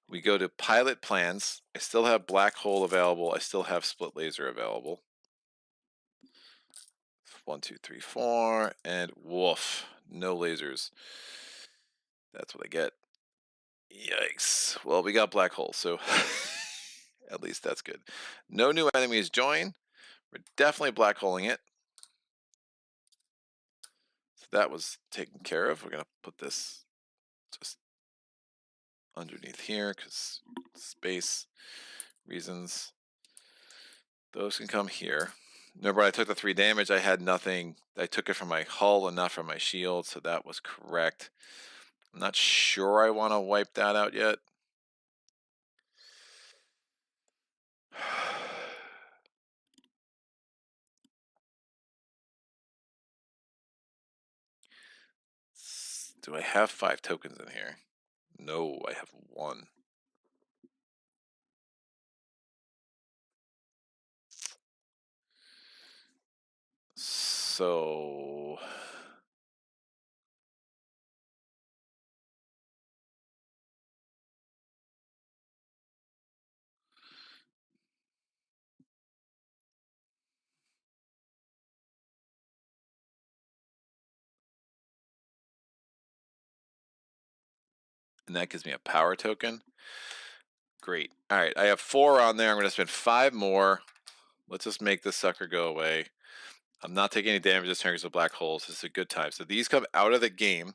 We go to pilot plans. I still have black hole available. I still have split laser available. 1, 2, 3, 4, and woof, no lasers. That's what I get. Yikes. Well, we got black hole, so at least that's good. No new enemies join. We're definitely black holing it. So that was taken care of. We're going to put this just underneath here because space reasons. Those can come here. Remember, I took the 3 damage. I had nothing. I took it from my hull and not from my shield, so that was correct. I'm not sure I want to wipe that out yet. Do I have 5 tokens in here? No, I have 1. So and that gives me a power token. Great. All right, I have 4 on there. I'm going to spend 5 more. Let's just make this sucker go away. I'm not taking any damage this turn because of black holes. This is a good time. So these come out of the game.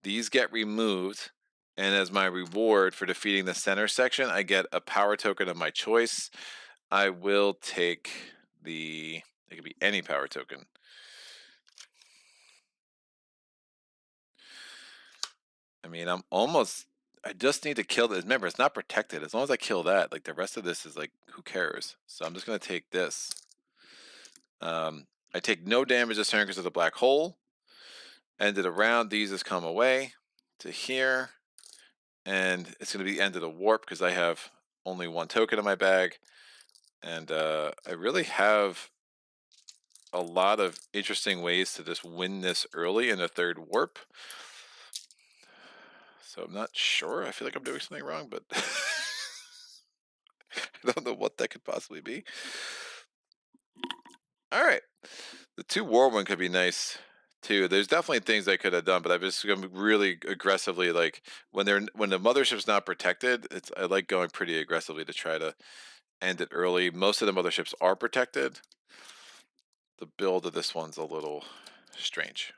These get removed. And as my reward for defeating the center section, I get a power token of my choice. I will take it could be any power token. I mean, I just need to kill this. Remember, it's not protected. As long as I kill that, like the rest of this is like, who cares? So I'm just going to take this. I take no damage this turn because of the black hole. Ended around, these has come away to here. And it's going to be the end of the warp because I have only 1 token in my bag. And I really have a lot of interesting ways to just win this early in a 3rd warp. So I'm not sure. I feel like I'm doing something wrong, but I don't know what that could possibly be. All right. The 2 Whirlwind could be nice too. There's definitely things I could have done, but I've just gone really aggressively. Like when the mothership's not protected, I like going pretty aggressively to try to end it early. Most of the motherships are protected. The build of this one's a little strange.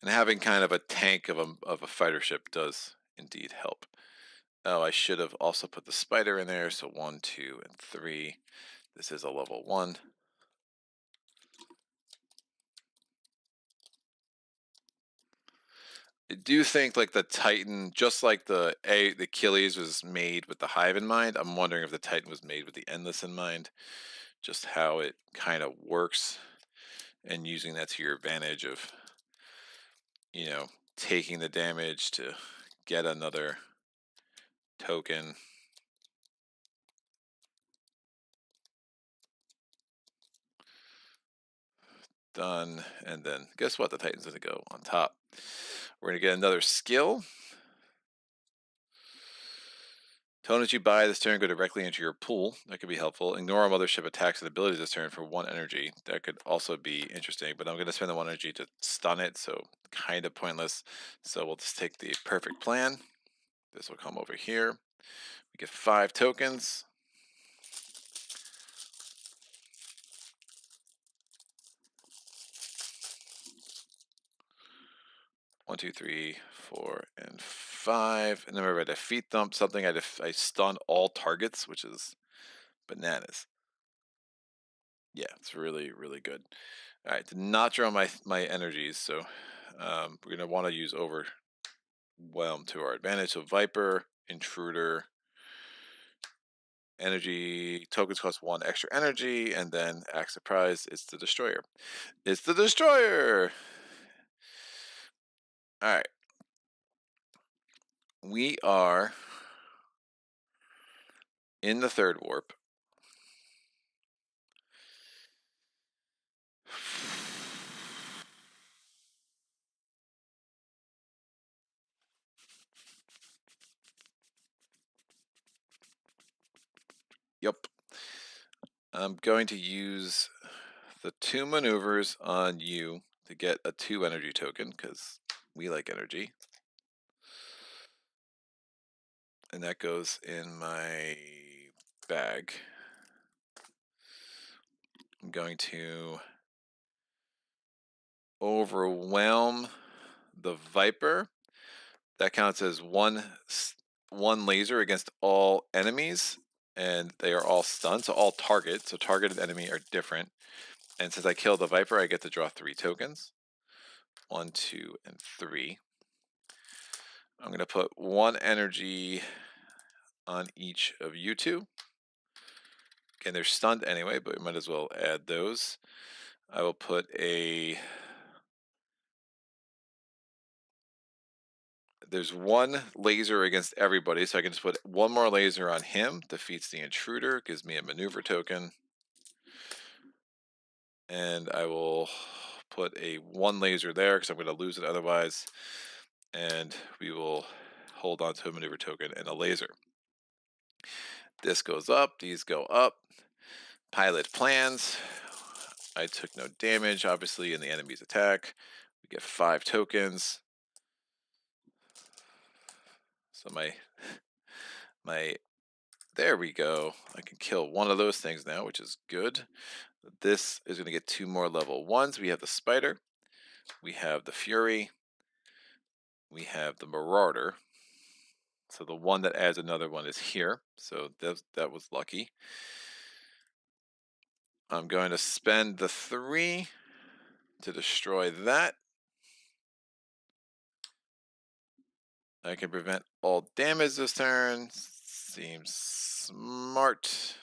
And having kind of a tank of a fighter ship does indeed help. Oh, I should have also put the spider in there. So 1, 2, and 3. This is a level 1. I do think like the Titan, just like the Achilles was made with the Hive in mind. I'm wondering if the Titan was made with the Endless in mind. Just how it kind of works, and using that to your advantage of, you know, taking the damage to get another token. Done. And then guess what? The Titan's gonna go on top. We're gonna get another skill. Tokens you buy this turn go directly into your pool. That could be helpful. Ignore mothership attacks and abilities this turn for 1 energy. That could also be interesting, but I'm going to spend the 1 energy to stun it, so kind of pointless. So we'll just take the perfect plan. This will come over here. We get 5 tokens. One, two, three, 4, and 5. And then we're ready to defeat thump something. I stun all targets, which is bananas. Yeah, it's really, really good. All right, did not draw my energies, so we're gonna want to use overwhelm to our advantage. So Viper, Intruder, energy tokens cost 1 extra energy, and then act surprise. It's the Destroyer. It's the Destroyer. All right, we are in the 3rd warp. Yep. I'm going to use the 2 maneuvers on you to get a 2 energy token, because we like energy. And that goes in my bag. I'm going to overwhelm the Viper. That counts as one laser against all enemies, and they are all stunned, so all targets. So targeted enemy are different. And since I kill the Viper, I get to draw 3 tokens. 1, 2, and 3. I'm going to put 1 energy on each of you two. Again, they're stunned anyway, but we might as well add those. I will put there's 1 laser against everybody, so I can just put 1 more laser on him. Defeats the Intruder, gives me a maneuver token. And I will put 1 laser there because I'm going to lose it otherwise. And we will hold on to a maneuver token and a laser. This goes up, these go up. Pilot plans. I took no damage, obviously, in the enemy's attack. We get 5 tokens. So there we go. I can kill 1 of those things now, which is good. This is going to get 2 more level 1s. We have the Spider. We have the Fury. We have the Marauder. So the one that adds another one is here. So that was lucky. I'm going to spend the 3 to destroy that. I can prevent all damage this turn. Seems smart.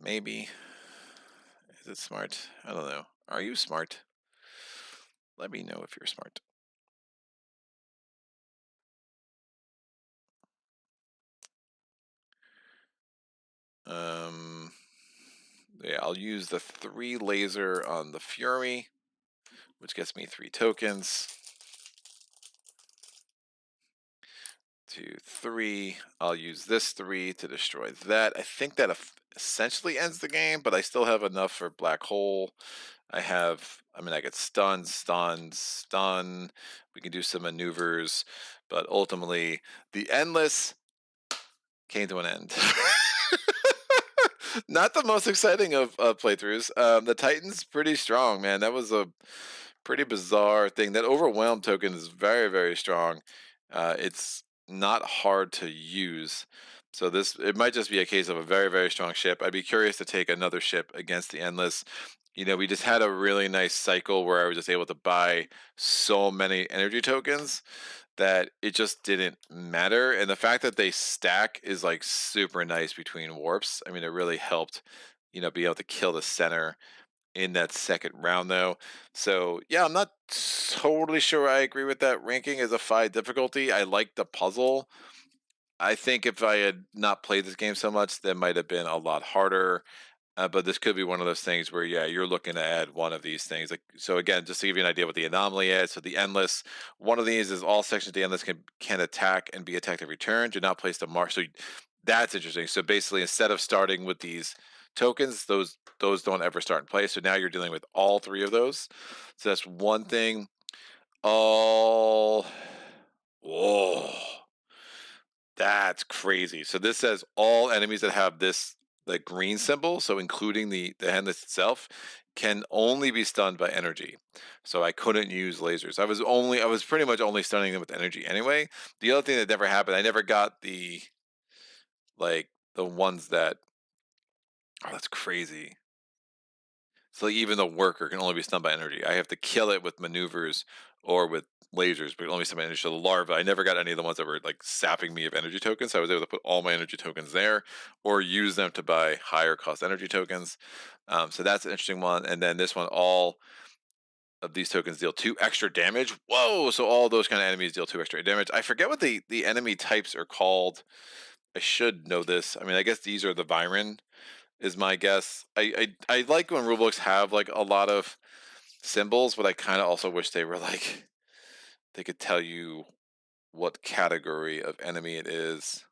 Maybe. Is it smart? I don't know. Are you smart? Let me know if you're smart. Yeah, I'll use the 3 laser on the Fury, which gets me 3 tokens. 2, 3. I'll use this 3 to destroy that. I think that essentially ends the game, but I still have enough for Black Hole. I get stun, stun, stun. We can do some maneuvers, but ultimately, the Endless came to an end. Not the most exciting of playthroughs. The Titan's pretty strong, man. That was a pretty bizarre thing. That overwhelm token is very, very strong. It's not hard to use. So it might just be a case of a very, very strong ship. I'd be curious to take another ship against the Endless. we just had a really nice cycle where I was just able to buy so many energy tokens that it just didn't matter. And the fact that they stack is like super nice between warps. I mean, it really helped, be able to kill the center in that second round though. So yeah, I'm not totally sure I agree with that ranking as a 5 difficulty. I like the puzzle. I think if I had not played this game so much, that might have been a lot harder. But this could be one of those things where, yeah, you're looking to add one of these things. Like, so again, just to give you an idea what the anomaly is. So the endless, one of these is all sections of the endless can attack and be attacked every turn. Do not place the mark. So that's interesting. So basically, instead of starting with these tokens, those don't ever start in play. So now you're dealing with all 3 of those. So that's one thing. All, whoa. That's crazy. So this says all enemies that have this the green symbol, so including the endless itself, can only be stunned by energy. So I couldn't use lasers. I was pretty much only stunning them with energy anyway. The other thing that never happened, I never got the ones that, oh, that's crazy. So even the worker can only be stunned by energy. I have to kill it with maneuvers or with lasers, but only some energy. So the larva, I never got any of the ones that were like sapping me of energy tokens. So I was able to put all my energy tokens there, or use them to buy higher cost energy tokens. So that's an interesting one. And then this one, all of these tokens deal 2 extra damage. Whoa! So all those kind of enemies deal 2 extra damage. I forget what the enemy types are called. I should know this. I mean, I guess these are the Viren is my guess. I like when rulebooks have like a lot of symbols, but I kind of also wish they were like they could tell you what category of enemy it is.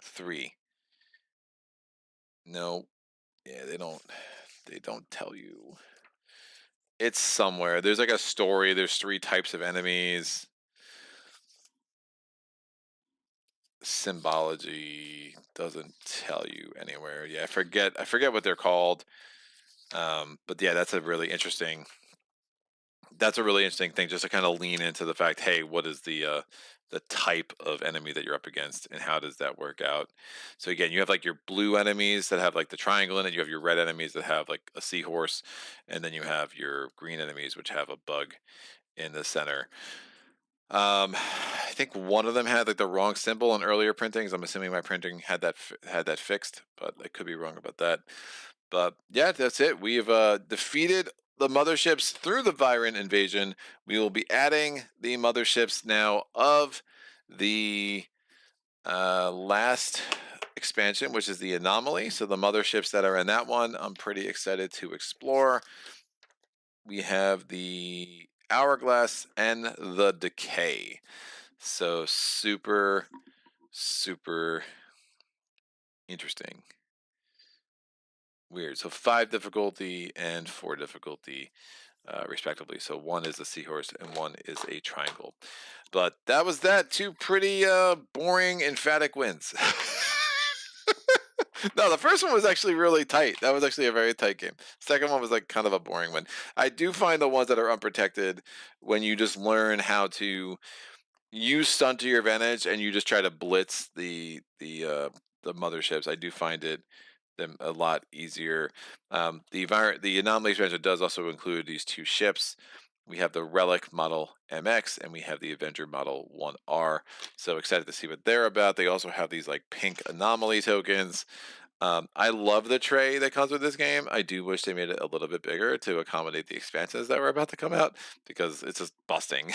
3. No, yeah, they don't tell you. It's somewhere. There's like a story. There's 3 types of enemies. Symbology doesn't tell you anywhere. Yeah, I forget what they're called. But yeah, that's a really interesting thing, just to kind of lean into the fact, hey, what is the type of enemy that you're up against, and how does that work out? So again, you have like your blue enemies that have like the triangle in it. You have your red enemies that have like a seahorse, and then you have your green enemies which have a bug in the center. I think one of them had like the wrong symbol in earlier printings. I'm assuming my printing had that fixed, but I could be wrong about that. But yeah, that's it. We've defeated the motherships through the Viren invasion. We will be adding the motherships now of the last expansion, which is the Anomaly. So the motherships that are in that one, I'm pretty excited to explore. We have the Hourglass and the Decay. So super, super interesting. Weird. So 5 difficulty and 4 difficulty, respectively. So one is a seahorse and one is a triangle. But that was that. 2 pretty boring, emphatic wins. No, the first one was actually really tight. That was actually a very tight game. Second one was like kind of a boring one. I do find the ones that are unprotected, when you just learn how to use stun to your advantage and you just try to blitz the motherships, I do find them a lot easier. The Anomaly expansion does also include these 2 ships. We have the Relic Model MX and we have the Avenger Model 1R. So excited to see what they're about. They also have these like pink Anomaly tokens. I love the tray that comes with this game. I do wish they made it a little bit bigger to accommodate the expansions that were about to come out, because it's just busting.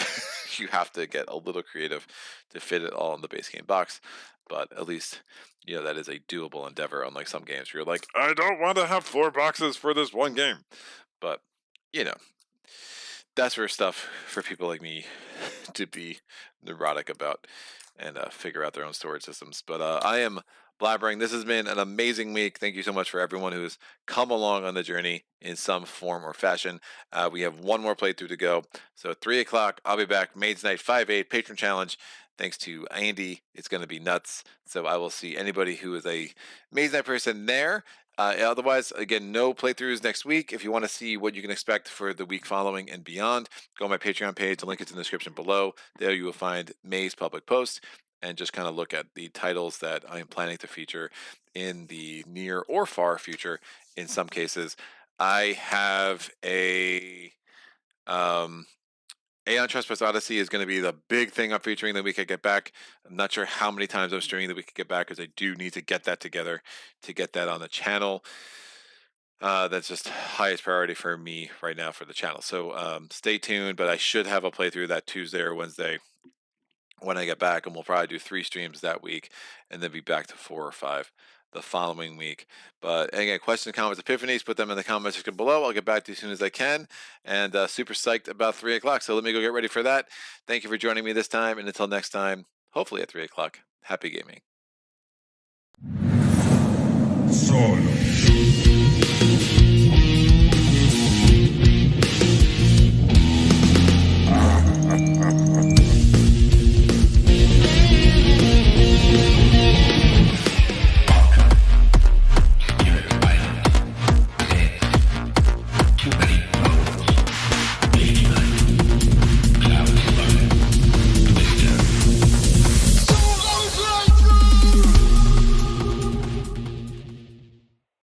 You have to get a little creative to fit it all in the base game box. But at least, that is a doable endeavor, unlike some games where you're like, I don't want to have 4 boxes for this one game. But, you know, that's for stuff for people like me to be neurotic about and figure out their own storage systems. But I am blabbering. This has been an amazing week. Thank you so much for everyone who's come along on the journey in some form or fashion. We have one more playthrough to go. So at 3 o'clock, I'll be back. Maids Night 5-8 Patron Challenge. Thanks to Andy. It's going to be nuts. So I will see anybody who is a Maids Night person there. Otherwise, again, no playthroughs next week. If you want to see what you can expect for the week following and beyond, go on my Patreon page. The link is in the description below. There you will find May's public posts and just kind of look at the titles that I am planning to feature in the near or far future in some cases. I have a Aeon Trespass Odyssey is going to be the big thing I'm featuring the week I get back. I'm not sure how many times I'm streaming the week I get back because I do need to get that together to get that on the channel. That's just highest priority for me right now for the channel. So stay tuned, but I should have a playthrough that Tuesday or Wednesday when I get back, and we'll probably do 3 streams that week and then be back to 4 or 5 the following week. But again, questions, comments, epiphanies, put them in the comments section below. I'll get back to you as soon as I can. And super psyched about 3 o'clock. So let me go get ready for that. Thank you for joining me this time. And until next time, hopefully at 3 o'clock, happy gaming. Solo.